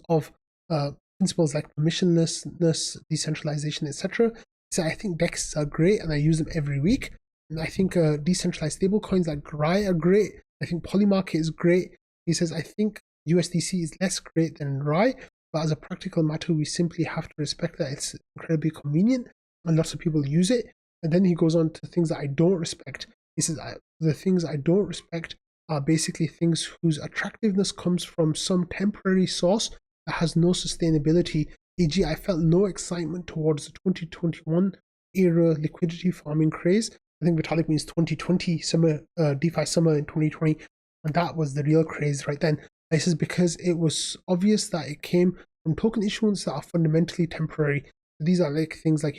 like permissionlessness, decentralization, etc. So I think DEXs are great and I use them every week. And I think decentralized stablecoins like RAI are great. I think Polymarket is great. He says, I think USDC is less great than RAI, but as a practical matter, we simply have to respect that it's incredibly convenient and lots of people use it. And then he goes on to things that I don't respect. He says, the things I don't respect are basically things whose attractiveness comes from some temporary source that has no sustainability. E.g., I felt no excitement towards the 2021 era liquidity farming craze. I think Vitalik means 2020 summer, DeFi summer in 2020, and that was the real craze right then. This is because it was obvious that it came from token issuance that are fundamentally temporary. These are like things like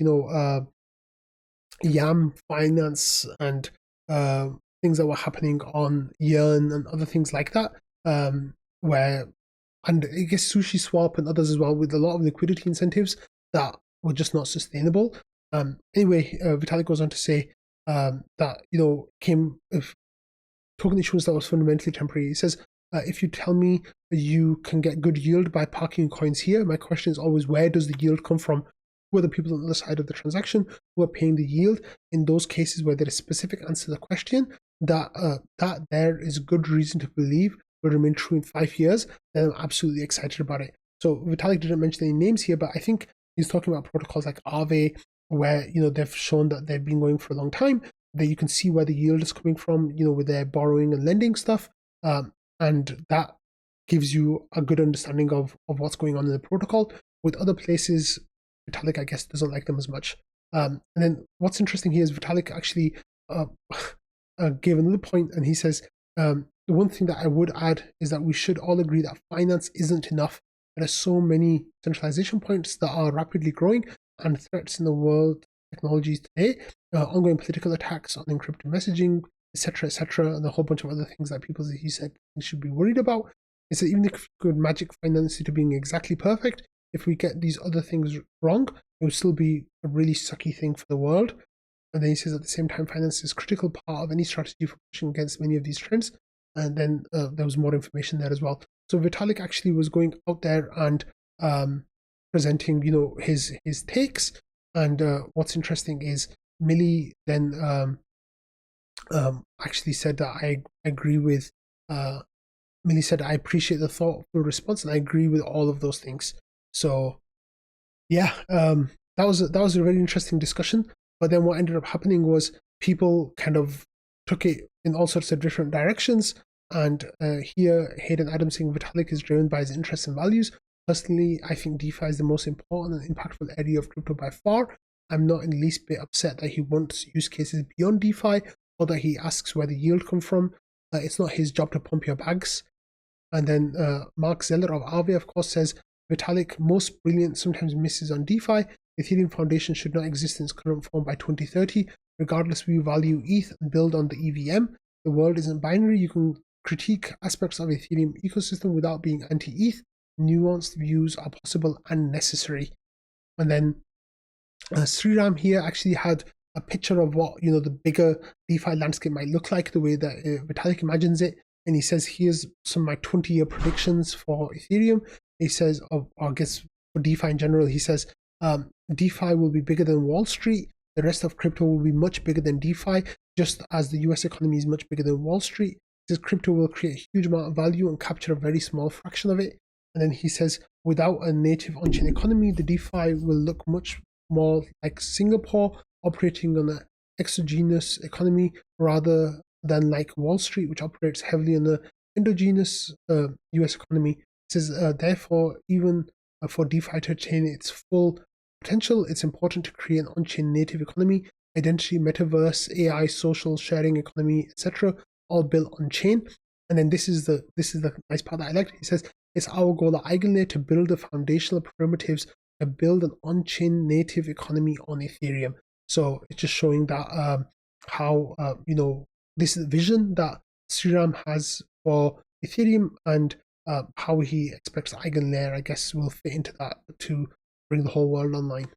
YAM finance and things that were happening on Yearn and other things like that, and I guess Sushi Swap and others as well, with a lot of liquidity incentives that were just not sustainable. Anyway, Vitalik goes on to say that came with token issuance that was fundamentally temporary. He says, if you tell me you can get good yield by parking coins here, my question is always, where does the yield come from? Who are the people on the other side of the transaction who are paying the yield? In those cases where there is specific answer to the question, that there is good reason to believe will remain true in 5 years, then I'm absolutely excited about it. So Vitalik didn't mention any names here, but I think he's talking about protocols like Aave, where they've shown that they've been going for a long time, that you can see where the yield is coming from, with their borrowing and lending stuff, and that gives you a good understanding of what's going on in the protocol. With other places, Vitalik, I guess, doesn't like them as much. And then what's interesting here is Vitalik actually gave another point, and he says, the one thing that I would add is that we should all agree that finance isn't enough. There are so many centralization points that are rapidly growing and threats in the world technologies today, ongoing political attacks on encrypted messaging, etc., and a whole bunch of other things that he said should be worried about. He said, even if you could magic finance into being exactly perfect, if we get these other things wrong, it will still be a really sucky thing for the world. And then he says, at the same time, finance is a critical part of any strategy for pushing against many of these trends. And then there was more information there as well. So Vitalik actually was going out there and presenting, his takes. And what's interesting is Millie then actually said that I agree with. Millie said, I appreciate the thoughtful response, and I agree with all of those things. So, yeah, that was a very interesting discussion. But then what ended up happening was people kind of took it in all sorts of different directions. And here, Hayden Adams saying Vitalik is driven by his interests and values. Personally, I think DeFi is the most important and impactful area of crypto by far. I'm not in the least bit upset that he wants use cases beyond DeFi, or that he asks where the yield come from. It's not his job to pump your bags. And then Mark Zeller of Aave, of course, says Vitalik, most brilliant, sometimes misses on DeFi. The Ethereum Foundation should not exist in its current form by 2030. Regardless, we value ETH and build on the EVM. The world isn't binary. You can critique aspects of the Ethereum ecosystem without being anti-ETH. Nuanced views are possible and necessary. And then Sriram here actually had a picture of what the bigger DeFi landscape might look like, the way that Vitalik imagines it. And he says, here's some of my 20-year predictions for Ethereum. He says, or I guess for DeFi in general, he says, DeFi will be bigger than Wall Street. The rest of crypto will be much bigger than DeFi, just as the US economy is much bigger than Wall Street. He says crypto will create a huge amount of value and capture a very small fraction of it. And then he says, without a native on-chain economy, the DeFi will look much more like Singapore, operating on an exogenous economy rather than like Wall Street, which operates heavily on an endogenous US economy. He says, therefore, even for DeFi to attain its full potential, it's important to create an on-chain native economy, identity, metaverse, AI, social sharing economy, etc., all built on chain. And then this is the nice part that I liked. He says, it's our goal at Eigenlayer to build the foundational primitives to build an on-chain native economy on Ethereum. So it's just showing that how this vision that Sriram has for Ethereum, and how he expects Eigenlayer, I guess, will fit into that to bring the whole world online.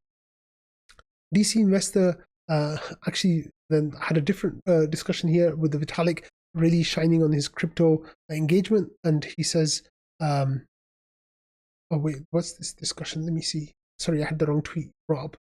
DC Investor actually then had a different discussion here with the Vitalik really shining on his crypto engagement, and he says, oh wait, what's this discussion? Let me see. Sorry, I had the wrong tweet brought up.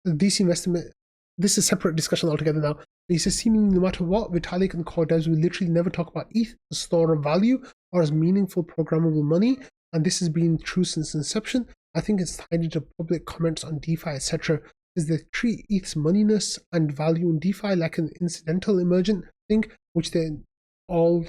DC Investment, this is a separate discussion altogether now. He says, seemingly no matter what, Vitalik and core devs will literally never talk about ETH, a store of value, or as meaningful programmable money, and this has been true since inception. I think it's tied into public comments on DeFi, etc. Is they treat ETH's moneyness and value in DeFi like an incidental emergent thing, which they all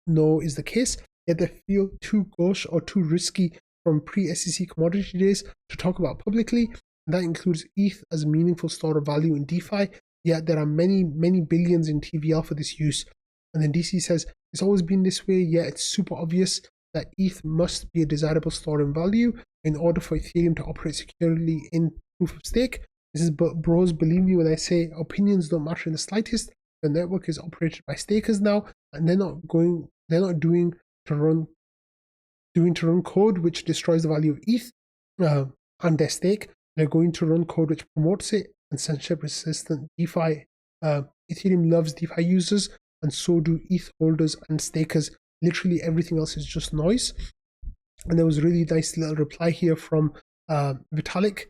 know is the case, yet they feel too gauche or too risky from pre-SEC commodity days to talk about publicly. And that includes ETH as a meaningful store of value in DeFi, yet there are many, many billions in TVL for this use. And then DC says, it's always been this way, yet it's super obvious that ETH must be a desirable store in value in order for Ethereum to operate securely in proof of stake. This is, but bros, believe me when I say opinions don't matter in the slightest. The network is operated by stakers now, and they're not doing to run code which destroys the value of ETH and their stake. They're going to run code which promotes it and censorship resistant DeFi. Ethereum loves DeFi users, and so do ETH holders and stakers. Literally everything else is just noise. And there was a really nice little reply here from Vitalik,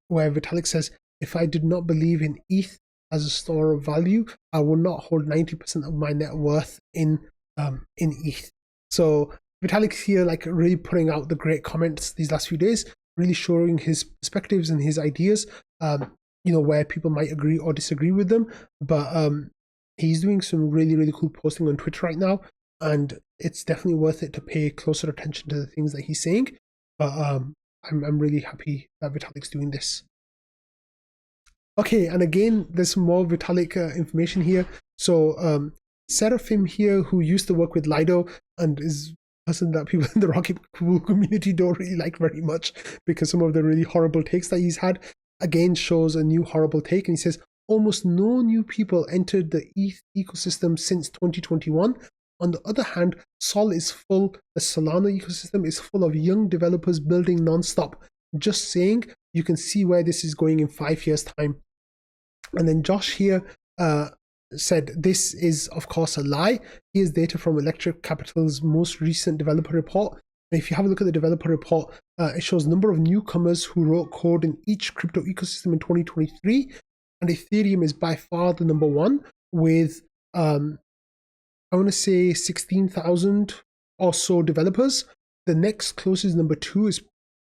where Vitalik says, if I did not believe in ETH as a store of value, I would not hold 90% of my net worth in ETH. So Vitalik's here like really putting out the great comments these last few days, really showing his perspectives and his ideas, where people might agree or disagree with them. But he's doing some really, really cool posting on Twitter right now, and it's definitely worth it to pay closer attention to the things that he's saying. But I'm really happy that Vitalik's doing this. Okay, and again, there's some more Vitalik information here. So Seraphim here, who used to work with Lido and is a person that people in the Rocket Pool community don't really like very much because some of the really horrible takes that he's had, again shows a new horrible take. And he says, almost no new people entered the ETH ecosystem since 2021. On the other hand, Sol is full, the Solana ecosystem is full of young developers building nonstop. Just saying, you can see where this is going in 5 years' time. And then Josh here said this is, of course, a lie. Here's data from Electric Capital's most recent developer report. And if you have a look at the developer report, it shows the number of newcomers who wrote code in each crypto ecosystem in 2023. And Ethereum is by far the number one with, I want to say 16,000 or so developers. The next closest number 2 is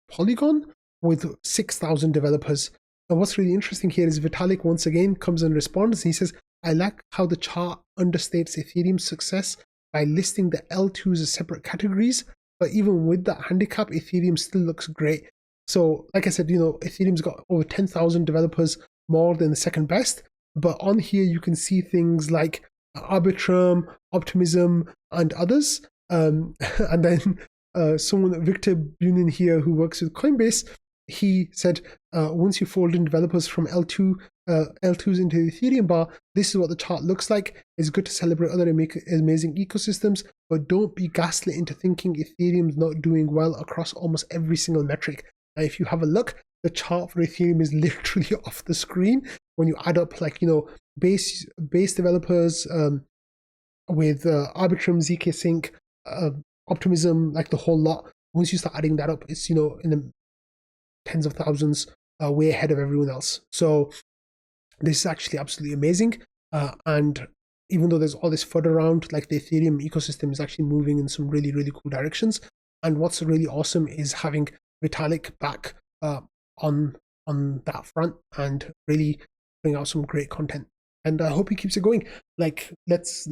Polygon with 6,000 developers. And what's really interesting here is Vitalik once again comes and responds. And he says, I like how the chart understates Ethereum's success by listing the L2s as separate categories. But even with that handicap, Ethereum still looks great. So like I said, Ethereum's got over 10,000 developers, more than the second best. But on here, you can see things like Arbitrum, Optimism, and others. And then someone, Victor Bunin here, who works with Coinbase, he said, once you fold in developers from L2s into the Ethereum bar, this is what the chart looks like. It's good to celebrate other amazing ecosystems, but don't be gaslit into thinking Ethereum's not doing well across almost every single metric. Now, if you have a look, the chart for Ethereum is literally off the screen when you add up base developers with Arbitrum, ZK Sync, Optimism, like the whole lot. Once you start adding that up, it's in the tens of thousands, way ahead of everyone else. So this is actually absolutely amazing. And even though there's all this FUD around, like the Ethereum ecosystem is actually moving in some really, really cool directions. And what's really awesome is having Vitalik back on that front and really bring out some great content. And I hope he keeps it going. Like, let's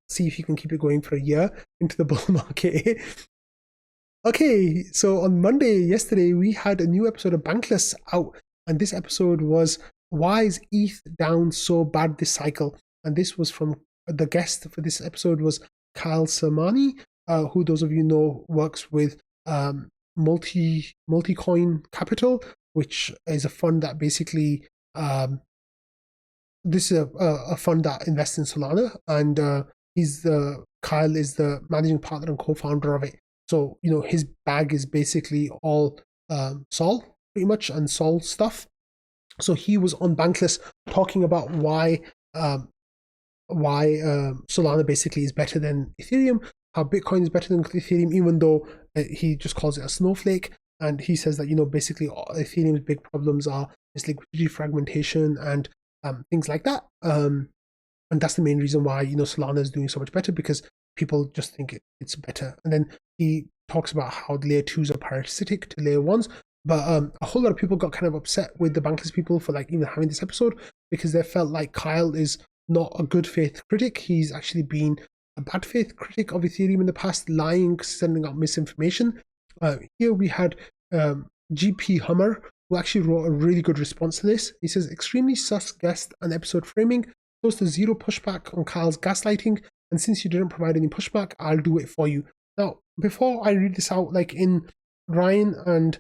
see if he can keep it going for a year into the bull market. Okay, so on Monday, yesterday, we had a new episode of Bankless out. And this episode was, why is ETH down so bad this cycle? And this was from, the guest for this episode was Kyle Sermani, who those of you know works with Multicoin Capital, which is a fund that basically, this is a fund that invests in Solana, and Kyle is the managing partner and co-founder of it. So, his bag is basically all Sol, pretty much, and Sol stuff. So he was on Bankless talking about why Solana basically is better than Ethereum, how Bitcoin is better than Ethereum, even though he just calls it a snowflake. And he says that, basically Ethereum's big problems are its liquidity fragmentation and things like that. And that's the main reason why, Solana is doing so much better, because people just think it's better. And then he talks about how the layer 2s are parasitic to layer 1s. But a whole lot of people got kind of upset with the Bankless people for even having this episode, because they felt like Kyle is not a good faith critic. He's actually been a bad faith critic of Ethereum in the past, lying, sending out misinformation. Here we had GP Hummer, who actually wrote a really good response to this. He says, extremely sus guest and episode framing, close to zero pushback on Kyle's gaslighting, and since you didn't provide any pushback, I'll do it for you. Now, before I read this out, in Ryan and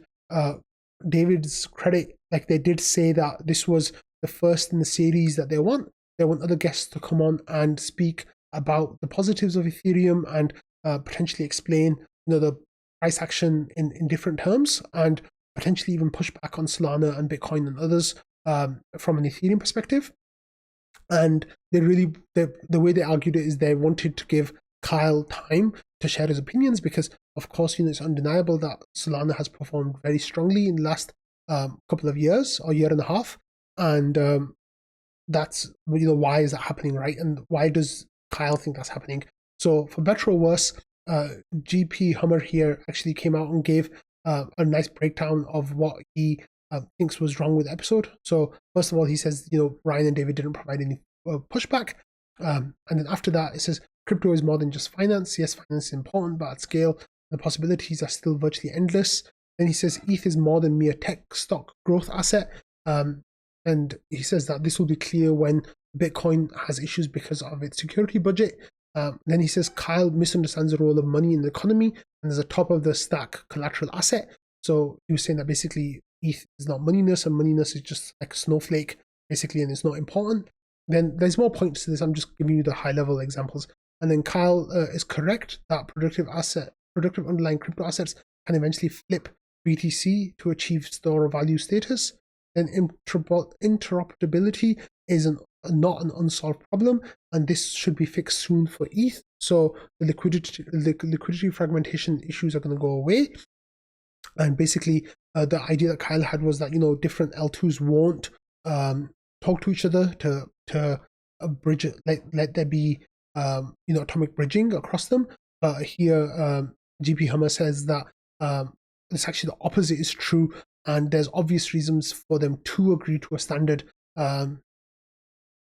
David's credit, they did say that this was the first in the series that they want. They want other guests to come on and speak about the positives of Ethereum and potentially explain, the price action in different terms, and potentially even push back on Solana and Bitcoin and others from an Ethereum perspective. And they really, the way they argued it is they wanted to give Kyle time to share his opinions, because of course, it's undeniable that Solana has performed very strongly in the last couple of years or year and a half. And that's, why is that happening, right? And why does Kyle think that's happening? So for better or worse, GP Hummer here actually came out and gave a nice breakdown of what he thinks was wrong with the episode. So first of all, he says, Ryan and David didn't provide any pushback. And then after that, it says, crypto is more than just finance. Yes, finance is important, but at scale, the possibilities are still virtually endless. Then he says, ETH is more than mere tech stock growth asset. And he says that this will be clear when Bitcoin has issues because of its security budget. Then he says, Kyle misunderstands the role of money in the economy, and there's a top of the stack collateral asset. So he was saying that basically ETH is not moneyness, and moneyness is just like a snowflake, basically, and it's not important. Then there's more points to this. I'm just giving you the high level examples. And then Kyle is correct that productive underlying crypto assets can eventually flip BTC to achieve store of value status. Then interoperability is not an unsolved problem, and this should be fixed soon for ETH. So the liquidity fragmentation issues are going to go away. And basically, the idea that Kyle had was that different L2s won't talk to each other to bridge it, let there be atomic bridging across them. But here, GP Hummer says that it's actually the opposite is true, and there's obvious reasons for them to agree to a standard.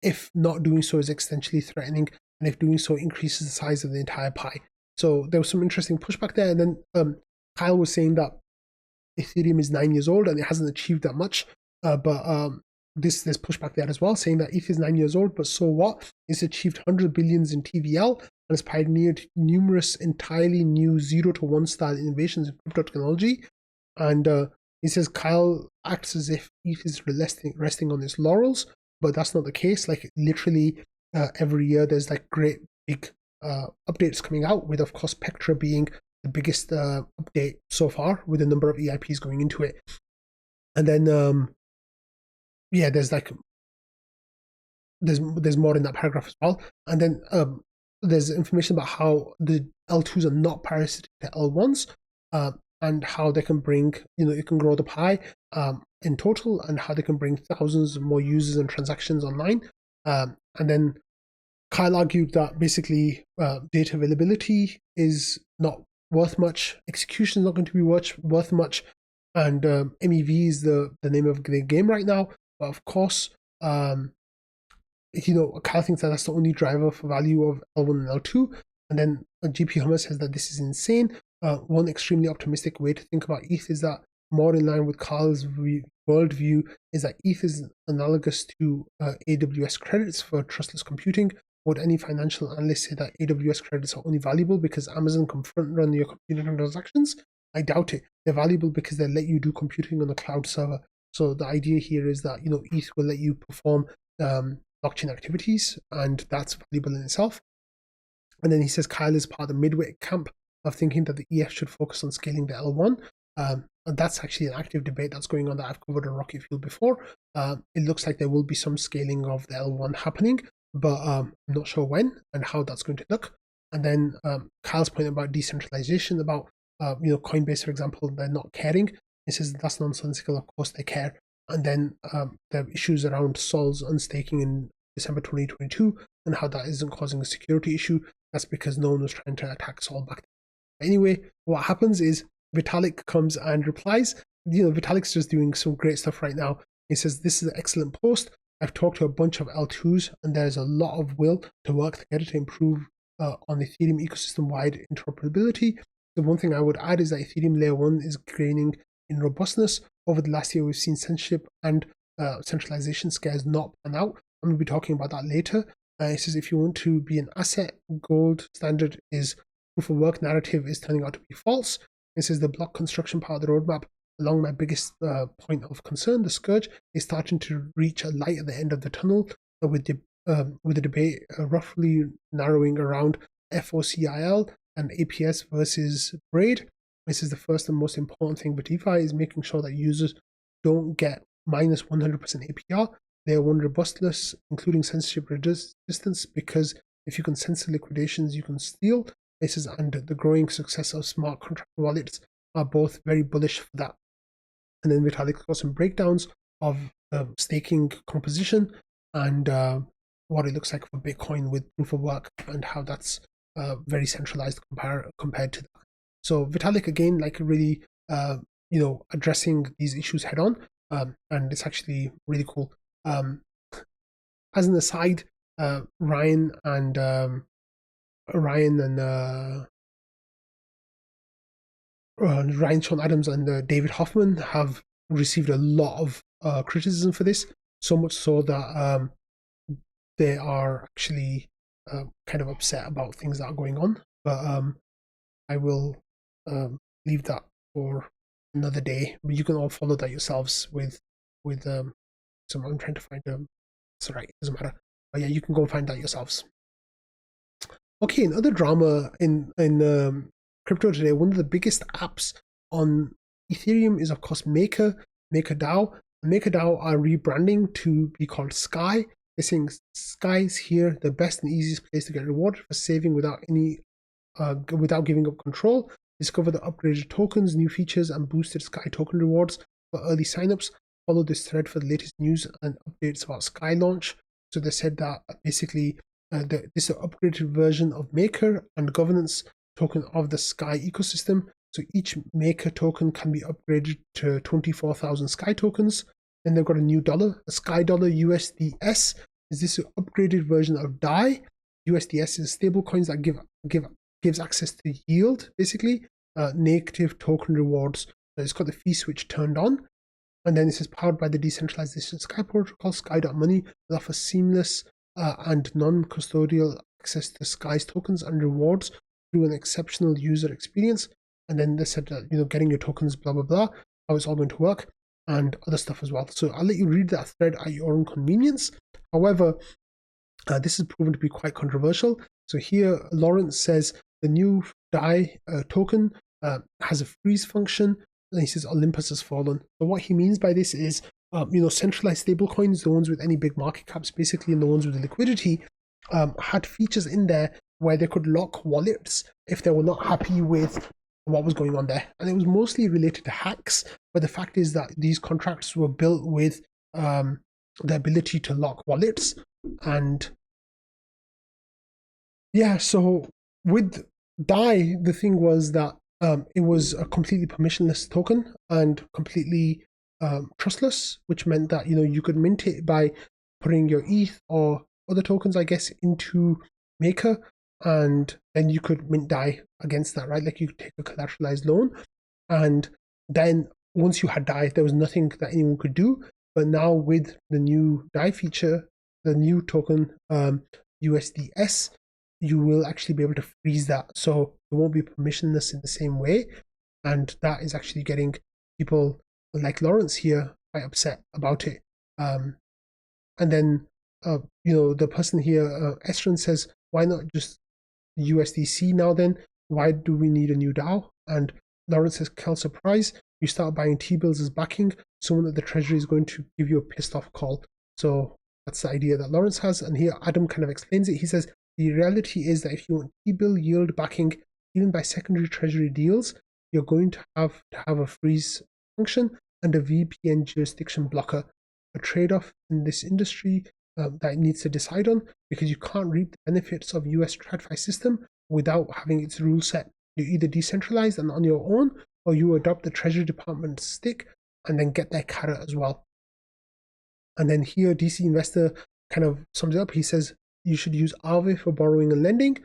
If not doing so is existentially threatening, and if doing so increases the size of the entire pie. So there was some interesting pushback there. And then Kyle was saying that Ethereum is 9 years old and it hasn't achieved that much. But there's pushback there as well, saying that ETH is 9 years old, but so what? It's achieved 100 billions in TVL and has pioneered numerous entirely new 0 to 1 style innovations in crypto technology. And he says Kyle acts as if ETH is resting on its laurels, but that's not the case. Like literally every year there's like great big updates coming out, with of course Pectra being the biggest update so far, with a number of EIPs going into it. And then there's more in that paragraph as well. And then there's information about how the L2s are not parasitic to L1s, and how they can bring, it can grow the pie in total, and how they can bring thousands more users and transactions online. And then Kyle argued that basically data availability is not worth much, execution is not going to be worth much, and MEV is the name of the game right now. But of course, Kyle thinks that that's the only driver for value of L1 and L2. And then GP Hummer says that this is insane. One extremely optimistic way to think about ETH is that, more in line with Kyle's worldview, is that ETH is analogous to AWS credits for trustless computing. Would any financial analyst say that AWS credits are only valuable because Amazon can front run your computing transactions? I doubt it. They're valuable because they let you do computing on a cloud server. So the idea here is that ETH will let you perform blockchain activities, and that's valuable in itself. And then he says Kyle is part of the midway camp of thinking that the EF should focus on scaling the L1. And that's actually an active debate that's going on that I've covered on Rocket Fuel before. It looks like there will be some scaling of the L1 happening, but I'm not sure when and how that's going to look. And then Kyle's point about decentralization, about Coinbase, for example, they're not caring. He says that's nonsensical. Of course they care. And then the issues around Sol's unstaking in December 2022 and how that isn't causing a security issue. That's because no one was trying to attack Sol back then. Anyway, what happens is Vitalik comes and replies. Vitalik's just doing some great stuff right now. He says, this is an excellent post. I've talked to a bunch of L2s and there's a lot of will to work together to improve on Ethereum ecosystem-wide interoperability. The one thing I would add is that Ethereum Layer 1 is gaining in robustness. Over the last year, we've seen censorship and centralization scares not pan out. I'm going to be talking about that later. It says, if you want to be an asset, gold standard is proof of work narrative is turning out to be false. It says the block construction part of the roadmap, along my biggest point of concern, the scourge, is starting to reach a light at the end of the tunnel, with the debate roughly narrowing around FOCIL and APS versus Braid. This is the first and most important thing with DeFi, is making sure that users don't get minus 100% APR. Layer 1 robustness, including censorship resistance, because if you can censor liquidations, you can steal. This is, and the growing success of smart contract wallets are both very bullish for that. And then Vitalik got some breakdowns of staking composition and what it looks like for Bitcoin with proof of work, and how that's very centralized compared to that. So Vitalik again, really addressing these issues head on, and it's actually really cool. As an aside, Ryan and Ryan Sean Adams and David Hoffman have received a lot of criticism for this, so much so that they are actually kind of upset about things that are going on. But I will leave that for another day. But you can all follow that yourselves with some. I'm trying to find it's alright, it doesn't matter. But yeah, you can go and find that yourselves. Okay, in other drama in crypto today, one of the biggest apps on Ethereum is of course MakerDAO. MakerDAO are rebranding to be called Sky. They're saying Sky is here, the best and easiest place to get rewarded for saving without giving up control. Discover the upgraded tokens, new features, and boosted Sky token rewards for early signups. Follow this thread for the latest news and updates about Sky launch. So they said that basically this is an upgraded version of Maker and governance token of the Sky ecosystem. So each Maker token can be upgraded to 24,000 Sky tokens. Then they've got a new dollar, a Sky dollar USDS. Is this an upgraded version of DAI? USDS is stable coins that gives access to yield, basically, native token rewards. So it's got the fee switch turned on. And then this is powered by the decentralization Sky protocol. Sky.money will offer seamless and non-custodial access to Sky's tokens and rewards through an exceptional user experience. And then they said, getting your tokens, blah, blah, blah, how it's all going to work, and other stuff as well. So I'll let you read that thread at your own convenience. However, this is proven to be quite controversial. So here, Lawrence says the new DAI token has a freeze function, and he says Olympus has fallen. So what he means by this is, centralized stablecoins, the ones with any big market caps, basically, and the ones with the liquidity, had features in there where they could lock wallets if they were not happy with what was going on there. And it was mostly related to hacks, but the fact is that these contracts were built with the ability to lock wallets. And yeah, so with DAI, the thing was that it was a completely permissionless token and completely trustless, which meant that you could mint it by putting your ETH or other tokens, I guess, into Maker, and then you could mint DAI against that, right? Like you could take a collateralized loan, and then once you had DAI, there was nothing that anyone could do. But now with the new DAI feature, the new token USDS, you will actually be able to freeze that, so it won't be permissionless in the same way, and that is actually getting people like Lawrence here quite upset about it. And then the person here, Estron, says, why not just USDC now then? Why do we need a new DAO? And Lawrence says, Kel, surprise, you start buying T-bills as backing, someone at the Treasury is going to give you a pissed off call. So that's the idea that Lawrence has, and here Adam kind of explains it. He says, the reality is that if you want T-bill yield backing, even by secondary Treasury deals, you're going to have a freeze function and a VPN jurisdiction blocker, a trade-off in this industry that it needs to decide on, because you can't reap the benefits of US TradFi system without having its rule set. You're either decentralized and on your own, or you adopt the Treasury Department's stick and then get their carrot as well. And then here, DC Investor kind of sums it up. He says, you should use Aave for borrowing and lending,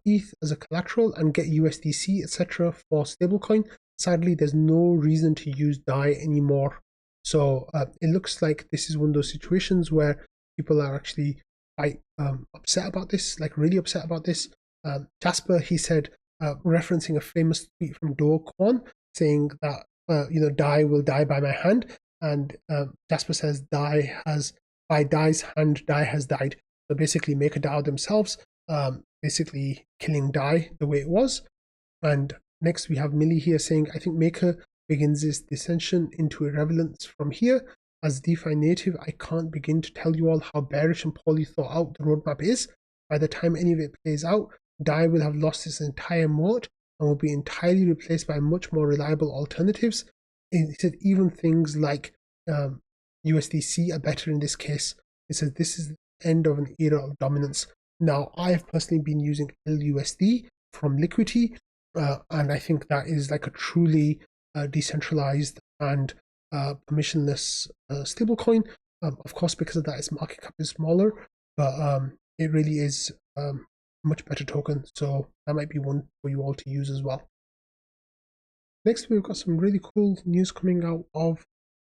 ETH as a collateral, and get USDC, etc. for stablecoin. Sadly, there's no reason to use DAI anymore. So it looks like this is one of those situations where people are actually quite upset about this, like really upset about this. Jasper, he said, referencing a famous tweet from Do Kwon, saying that DAI will die by my hand, and Jasper says by Dai's hand, DAI has died. So basically MakerDAO themselves basically killing DAI the way it was. And next we have Millie here saying, I think Maker begins this descension into irrelevance from here. As DeFi native, I can't begin to tell you all how bearish and poorly thought out the roadmap is. By the time any of it plays out, DAI will have lost its entire moat and will be entirely replaced by much more reliable alternatives. It said even things like USDC are better in this case. It says this is the end of an era of dominance. Now, I have personally been using LUSD from Liquidity, and I think that is like a truly decentralized and permissionless stablecoin. Of course, because of that, its market cap is smaller, but it really is a much better token. So that might be one for you all to use as well. Next, we've got some really cool news coming out of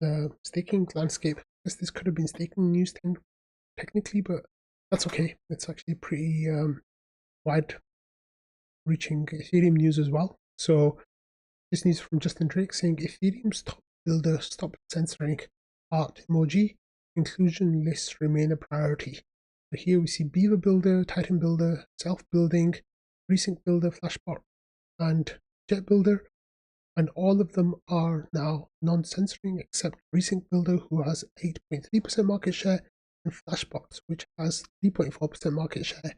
the staking landscape. I guess this could have been staking news technically, but that's okay. It's actually pretty wide-reaching Ethereum news as well. So this news from Justin Drake saying Ethereum's top builder stop censoring art emoji. Inclusion lists remain a priority. So here we see Beaver Builder, Titan Builder, Self Building, Resync Builder, Flashbot, and Jet Builder. And all of them are now non-censoring except Resync Builder, who has 8.3% market share, and Flashbots, which has 3.4% market share.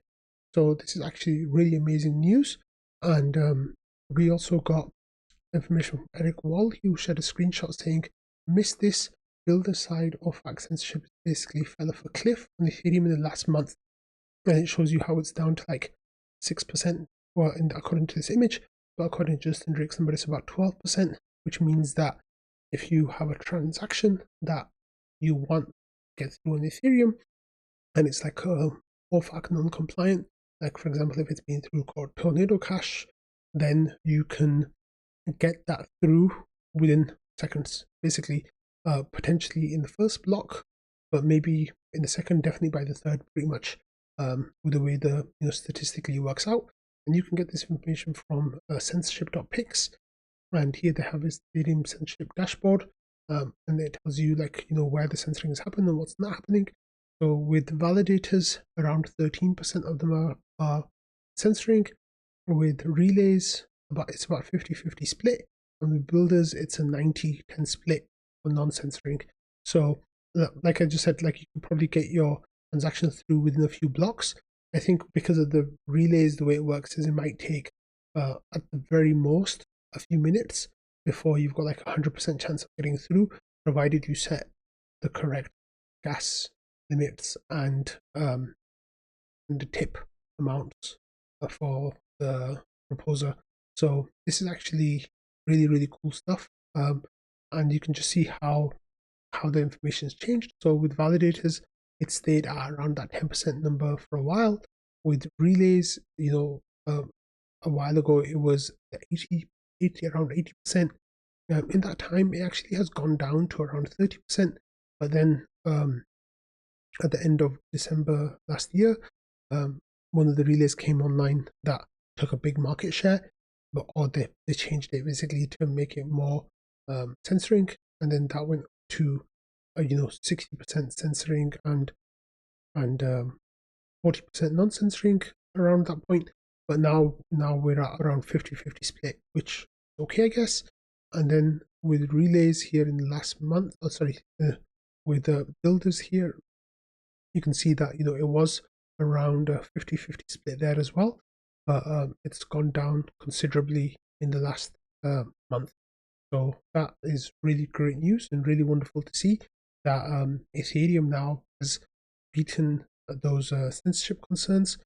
So this is actually really amazing news. And we also got information from Eric Wall, who shared a screenshot saying, missed this, builder side of Censorship basically fell off a cliff on Ethereum in the last month. And it shows you how it's down to like 6%, well, according to this image, but according to Justin Drake's number, it's about 12%, which means that if you have a transaction that you want to get through on Ethereum, and it's like OFAC non-compliant, like for example, if it's been through called Tornado Cash, then you can get that through within seconds, basically, potentially in the first block, but maybe in the second, definitely by the third, pretty much, with the way the statistically works out. And you can get this information from censorship.pix, and here they have this Ethereum censorship dashboard, and it tells you where the censoring is happening and what's not happening. So with validators, around 13% of them are censoring. With relays, it's about 50-50 split, and with builders, it's a 90-10 split for non-censoring. So like I just said, you can probably get your transactions through within a few blocks. I think because of the relays, the way it works is it might take at the very most a few minutes before you've got 100% chance of getting through, provided you set the correct gas limits and the tip amounts for the proposer. So this is actually really, really cool stuff, and you can just see how the information has changed. So with validators, it stayed at around that 10% number for a while. With relays, a while ago it was 80 around 80%. In that time, it actually has gone down to around 30%. But then at the end of December last year, one of the relays came online that took a big market share, or they changed it basically to make it more censoring, and then that went to 60% censoring and 40% non-censoring around that point. But now we're at around 50-50 split, which is okay, I guess. And then with relays here in the last month, with the builders here, you can see that it was around a 50-50 split there as well, but it's gone down considerably in the last month. So that is really great news and really wonderful to see that Ethereum now has beaten those censorship concerns.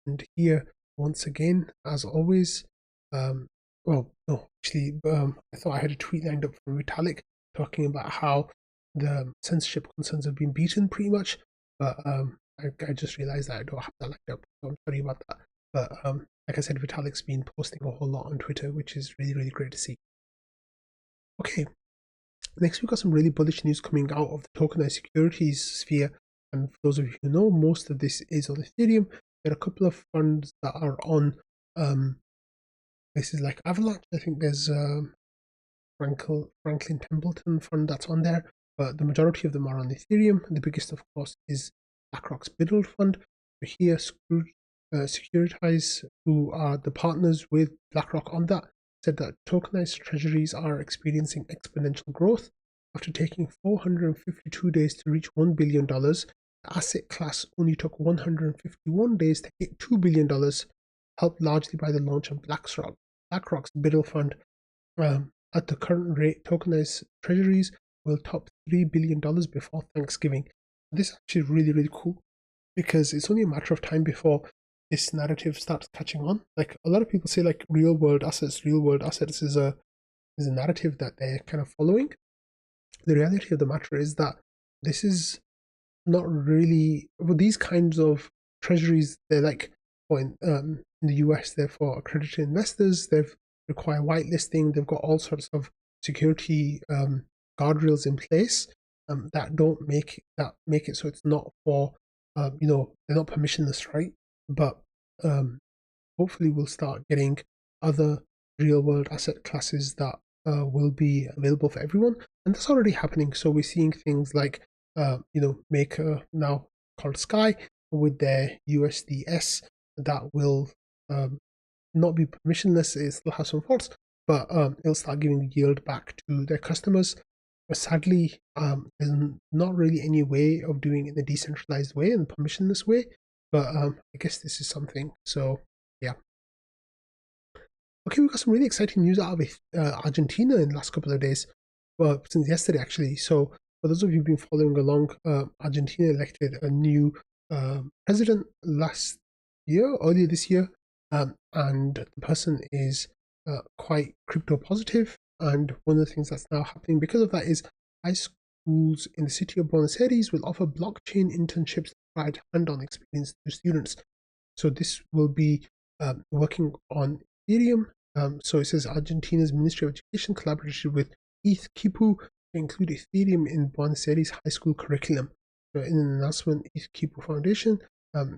And here, once again, as always, I thought I had a tweet lined up from Vitalik talking about how the censorship concerns have been beaten pretty much, but I just realized that I don't have that lined up, so I'm sorry about that. But like I said, Vitalik's been posting a whole lot on Twitter, which is really, really great to see. Okay, next we've got some really bullish news coming out of the tokenized securities sphere. And for those of you who know, most of this is on Ethereum. There are a couple of funds that are on places like Avalanche. I think there's Franklin Templeton fund that's on there, but the majority of them are on Ethereum. The biggest, of course, is BlackRock's Biddle Fund. So here, Securitize, who are the partners with BlackRock on that, said that tokenized treasuries are experiencing exponential growth. After taking 452 days to reach $1 billion, the asset class only took 151 days to hit $2 billion, helped largely by the launch of BlackRock's Biddle Fund. At the current rate, tokenized treasuries will top $3 billion before Thanksgiving. This is actually really, really cool, because it's only a matter of time before this narrative starts catching on. Like, a lot of people say real world assets is a narrative that they're kind of following. The reality of the matter is that this is not really, well, these kinds of treasuries, they're in the US, they're for accredited investors, they require whitelisting, they've got all sorts of security guardrails in place that make it so it's not for they're not permissionless, right? But hopefully we'll start getting other real world asset classes that will be available for everyone, and that's already happening. So we're seeing things like Maker, now called Sky, with their USDS that will not be permissionless. It still has some faults, but it'll start giving yield back to their customers. But sadly, there's not really any way of doing it in a decentralized way and permissionless way. But I guess this is something. So yeah. Okay, we've got some really exciting news out of Argentina in the last couple of days. Well, since yesterday actually. So for those of you who've been following along, Argentina elected a new president earlier this year, and the person is quite crypto positive. And one of the things that's now happening because of that is high schools in the city of Buenos Aires will offer blockchain internships to provide hand-on experience to students. So this will be working on Ethereum. So it says Argentina's Ministry of Education collaborated with ETH Kipu to include Ethereum in Buenos Aires high school curriculum. So in an announcement, Ethereum Foundation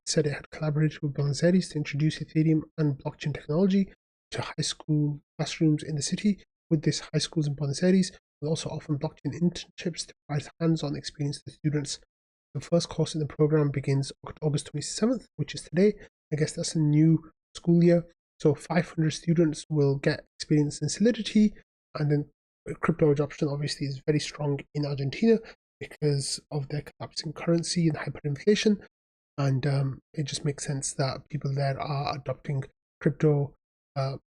said it had collaborated with Buenos Aires to introduce Ethereum and blockchain technology to high school classrooms in the city. With this, high schools in Buenos Aires will also offer blockchain internships to provide hands-on experience to students. The first course in the program begins August 27th, which is today. I guess that's a new school year. So 500 students will get experience in Solidity, and then crypto adoption obviously is very strong in Argentina because of their collapsing currency and hyperinflation. And it just makes sense that people there are adopting crypto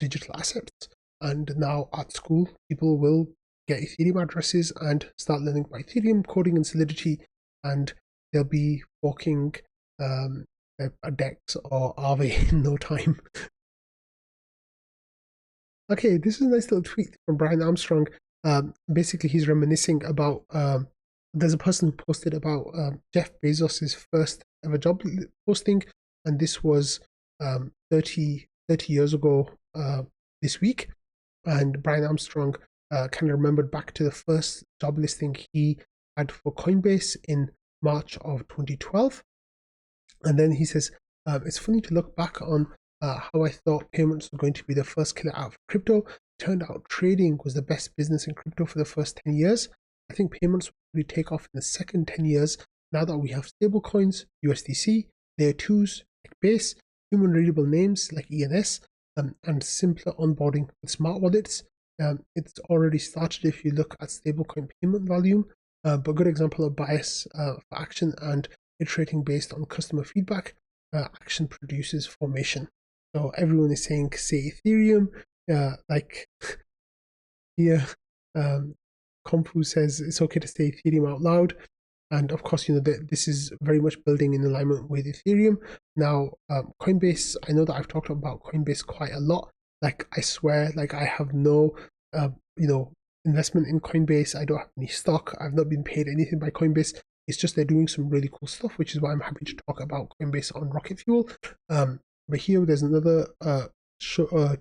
digital assets. And now at school, people will get Ethereum addresses and start learning about Ethereum, coding, and Solidity, and they'll be forking a DEX or Aave in no time. Okay, this is a nice little tweet from Brian Armstrong. Basically, he's reminiscing about there's a person who posted about Jeff Bezos' first ever job posting, and this was 30 years ago this week. And Brian Armstrong kind of remembered back to the first job listing he had for Coinbase in March of 2012. And then he says, it's funny to look back on how I thought payments were going to be the first killer app for crypto. It turned out trading was the best business in crypto for the first 10 years. I think payments will really take off in the second 10 years now that we have stablecoins, USDC, layer 2s like Base, human readable names like ENS, and simpler onboarding with smart wallets. It's already started if you look at stablecoin payment volume, but a good example of bias for action and iterating based on customer feedback. Action produces formation. So everyone is saying, say Ethereum, like here, Compu says it's okay to say Ethereum out loud. And of course, this is very much building in alignment with Ethereum. Now, Coinbase, I know that I've talked about Coinbase quite a lot. Like, I swear, like I have no, investment in Coinbase. I don't have any stock. I've not been paid anything by Coinbase. It's just they're doing some really cool stuff, which is why I'm happy to talk about Coinbase on Rocket Fuel. But here, there's another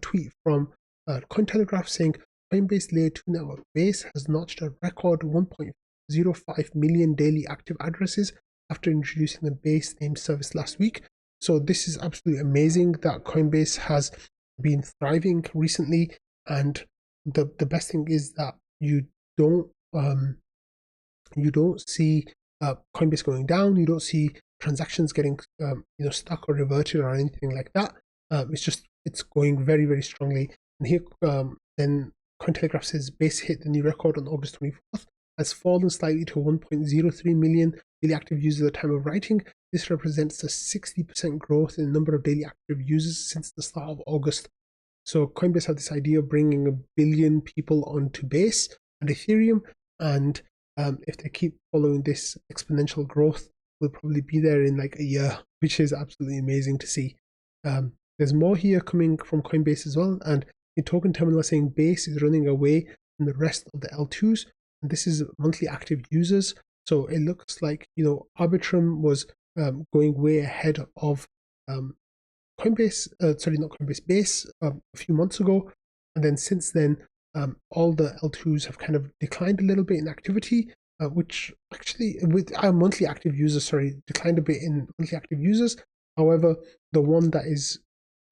tweet from Cointelegraph saying, Coinbase Layer 2 network Base has notched a record 1.05 million daily active addresses after introducing the Base name service last week. So this is absolutely amazing that Coinbase has been thriving recently, and the best thing is that you don't see Coinbase going down. You don't see transactions getting stuck or reverted or anything like that. It's going very, very strongly. And here then Cointelegraph says Base hit the new record on August 24th, has fallen slightly to 1.03 million daily active users at the time of writing. This represents a 60% growth in the number of daily active users since the start of August. So Coinbase had this idea of bringing 1 billion people onto Base and Ethereum, and if they keep following this exponential growth, we'll probably be there in like a year, which is absolutely amazing to see. There's more here coming from Coinbase as well, and the token terminal is saying Base is running away from the rest of the L2s, and this is monthly active users. So it looks like Arbitrum was going way ahead of Coinbase, not Coinbase, Base a few months ago, and then since then all the L2s have kind of declined a little bit in activity, which actually with our monthly active users, declined a bit in monthly active users. However, the one that is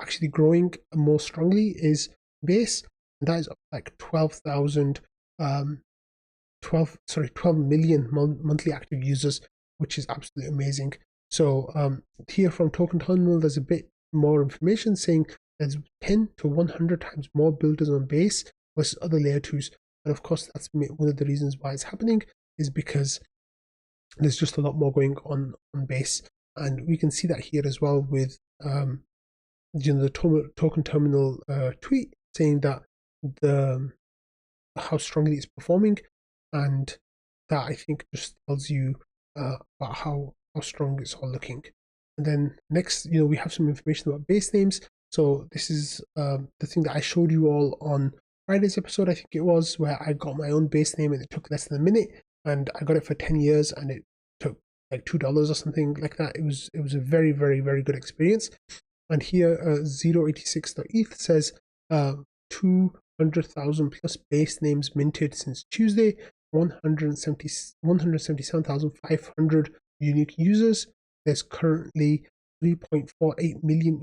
actually growing more strongly is Base, and that is up like 12 million monthly active users, which is absolutely amazing. So here from Token Terminal, there's a bit more information saying there's 10 to 100 times more builders on Base versus other layer 2s. And of course, that's one of the reasons why it's happening, is because there's just a lot more going on Base. And we can see that here as well with the Token Terminal tweet saying that how strongly it's performing, and that I think just tells you about how strong it's all looking. And then next, we have some information about base names. So this is the thing that I showed you all on Friday's episode, I think it was, where I got my own base name and it took less than a minute, and I got it for 10 years and it took like $2 or something like that. It was a very, very, very good experience. And here 086.eth says 200,000 plus base names minted since Tuesday, 177,500 unique users. There's currently 3.48 million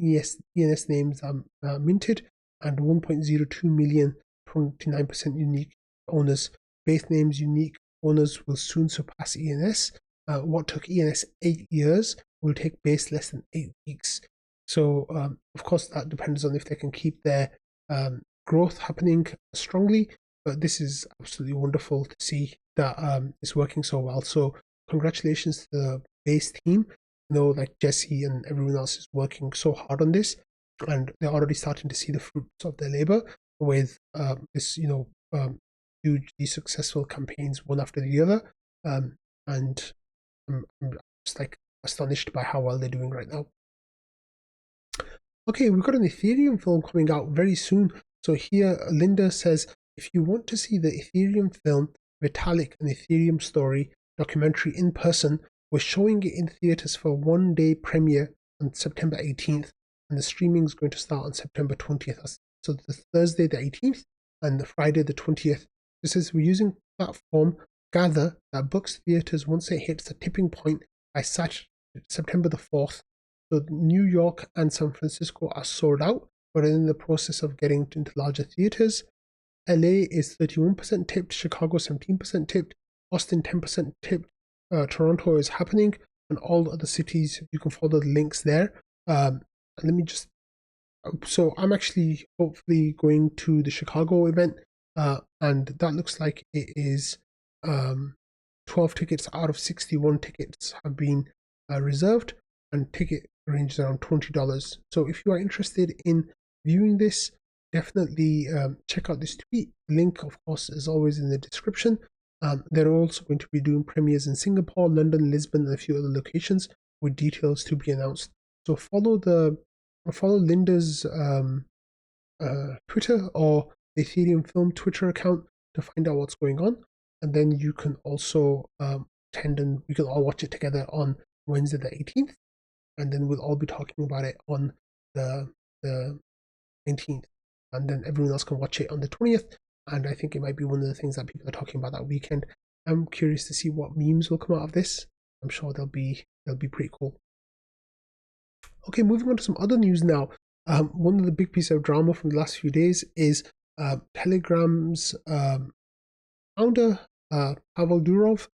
ENS names minted and 1.02 million 29% unique owners. Base names unique owners will soon surpass ENS. What took ENS 8 years will take base less than 8 weeks. So of course that depends on if they can keep their growth happening strongly, but this is absolutely wonderful to see that it's working so well. So congratulations to the base team. Like Jesse and everyone else is working so hard on this, and they're already starting to see the fruits of their labor with this hugely successful campaigns one after the other, and I'm just like astonished by how well they're doing right now. Okay, we've got an Ethereum film coming out very soon. So here Linda says, if you want to see the Ethereum film Vitalik, an Ethereum story documentary in person, we're showing it in theaters for a one-day premiere on September 18th, and the streaming is going to start on September 20th. So the Thursday the 18th and the Friday the 20th. This is, we're using platform Gather that books theaters once it hits the tipping point by Saturday, September the 4th. So New York and San Francisco are sold out, but are in the process of getting into larger theaters. LA is 31% tipped, Chicago 17% tipped, Austin 10% tipped, Toronto is happening, and all the other cities, you can follow the links there. So I'm actually hopefully going to the Chicago event, and that looks like it is 12 tickets out of 61 tickets have been reserved, and ticket ranges around $20. So if you are interested in viewing this, definitely check out this tweet. Link, of course, is always in the description. They're also going to be doing premieres in Singapore, London, Lisbon, and a few other locations with details to be announced. So follow Linda's Twitter or the Ethereum Film Twitter account to find out what's going on, and then you can also attend, and we can all watch it together on Wednesday the 18th, and then we'll all be talking about it on the 19th, and then everyone else can watch it on the 20th. And I think it might be one of the things that people are talking about that weekend. I'm curious to see what memes will come out of this. I'm sure they'll be pretty cool. Okay, moving on to some other news now. One of the big pieces of drama from the last few days is Telegram's founder, Pavel Durov,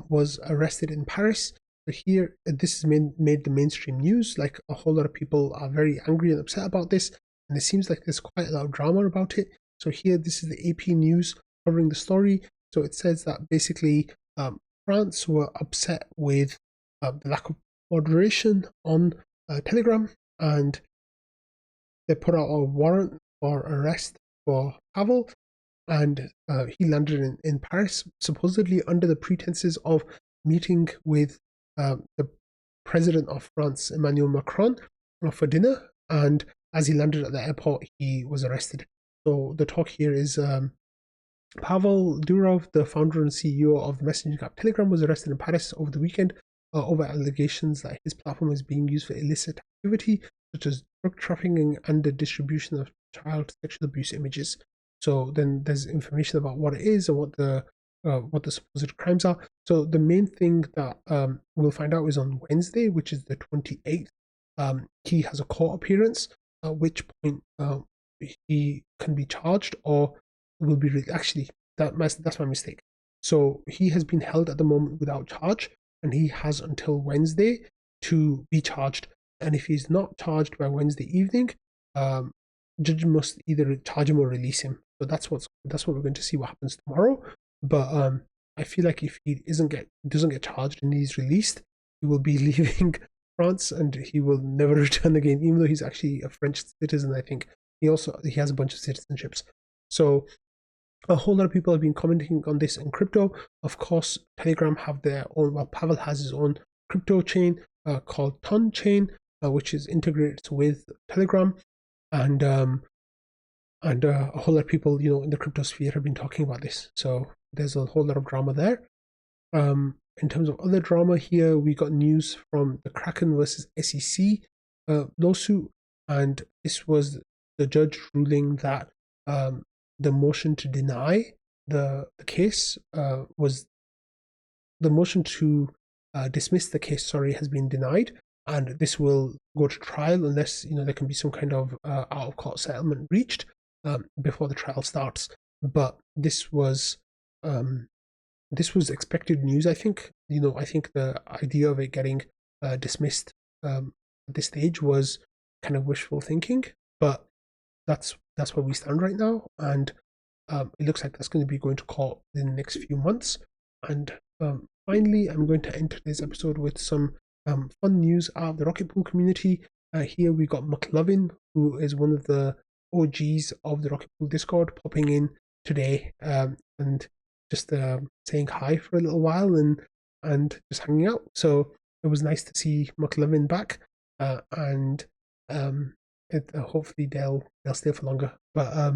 was arrested in Paris. So here, this has made the mainstream news. Like, a whole lot of people are very angry and upset about this, and it seems like there's quite a lot of drama about it. So here, this is the AP News covering the story. So it says that basically France were upset with the lack of moderation on Telegram, and they put out a warrant for arrest for Pavel, and he landed in Paris, supposedly under the pretenses of meeting with the president of France, Emmanuel Macron, for dinner. And as he landed at the airport, he was arrested. So the talk here is Pavel Durov, the founder and CEO of the messaging app Telegram, was arrested in Paris over the weekend over allegations that his platform is being used for illicit activity, such as drug trafficking and the distribution of child sexual abuse images. So then there's information about what it is and what the supposed crimes are. So the main thing that we'll find out is on Wednesday, which is the 28th. He has a court appearance, at which point he can be charged or will be actually that's my mistake. So he has been held at the moment without charge, and he has until Wednesday to be charged. And if he's not charged by Wednesday evening, judge must either charge him or release him. So that's what we're going to see what happens tomorrow. But I feel like if he doesn't get charged and he's released, he will be leaving France and he will never return again, even though he's actually a French citizen. I think he has a bunch of citizenships. So a whole lot of people have been commenting on this in crypto. Of course, Telegram have their own. Well, Pavel has his own crypto chain called Ton Chain, which is integrated with Telegram, and a whole lot of people, in the crypto sphere have been talking about this. So there's a whole lot of drama there. In terms of other drama here, we got news from the Kraken versus SEC lawsuit, and this was the judge ruling that the motion to deny the case was the motion to dismiss the case, has been denied, and this will go to trial unless there can be some kind of out of court settlement reached before the trial starts. But this was expected news. I think I think the idea of it getting dismissed at this stage was kind of wishful thinking, but that's where we stand right now, and it looks like that's going to be going to court in the next few months. And finally, I'm going to end today's episode with some fun news out of the Rocket Pool community. Here we got McLovin, who is one of the OGs of the Rocket Pool Discord, popping in today and just saying hi for a little while and just hanging out. So it was nice to see McLovin back, and hopefully they'll stay for longer. But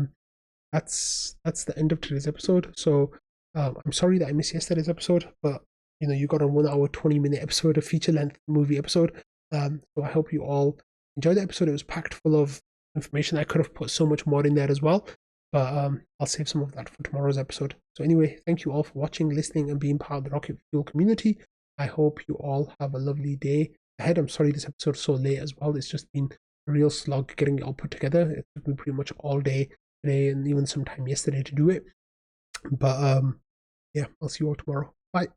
that's the end of today's episode. So I'm sorry that I missed yesterday's episode, but you got a 1 hour 20-minute episode, a feature length movie episode. So I hope you all enjoyed the episode. It was packed full of information. I could have put so much more in there as well, but I'll save some of that for tomorrow's episode. So anyway, thank you all for watching, listening, and being part of the Rocket Fuel community. I hope you all have a lovely day ahead. I'm sorry this episode's so late as well. It's just been a real slog getting it all put together. It took me pretty much all day today and even some time yesterday to do it. But yeah, I'll see you all tomorrow. Bye.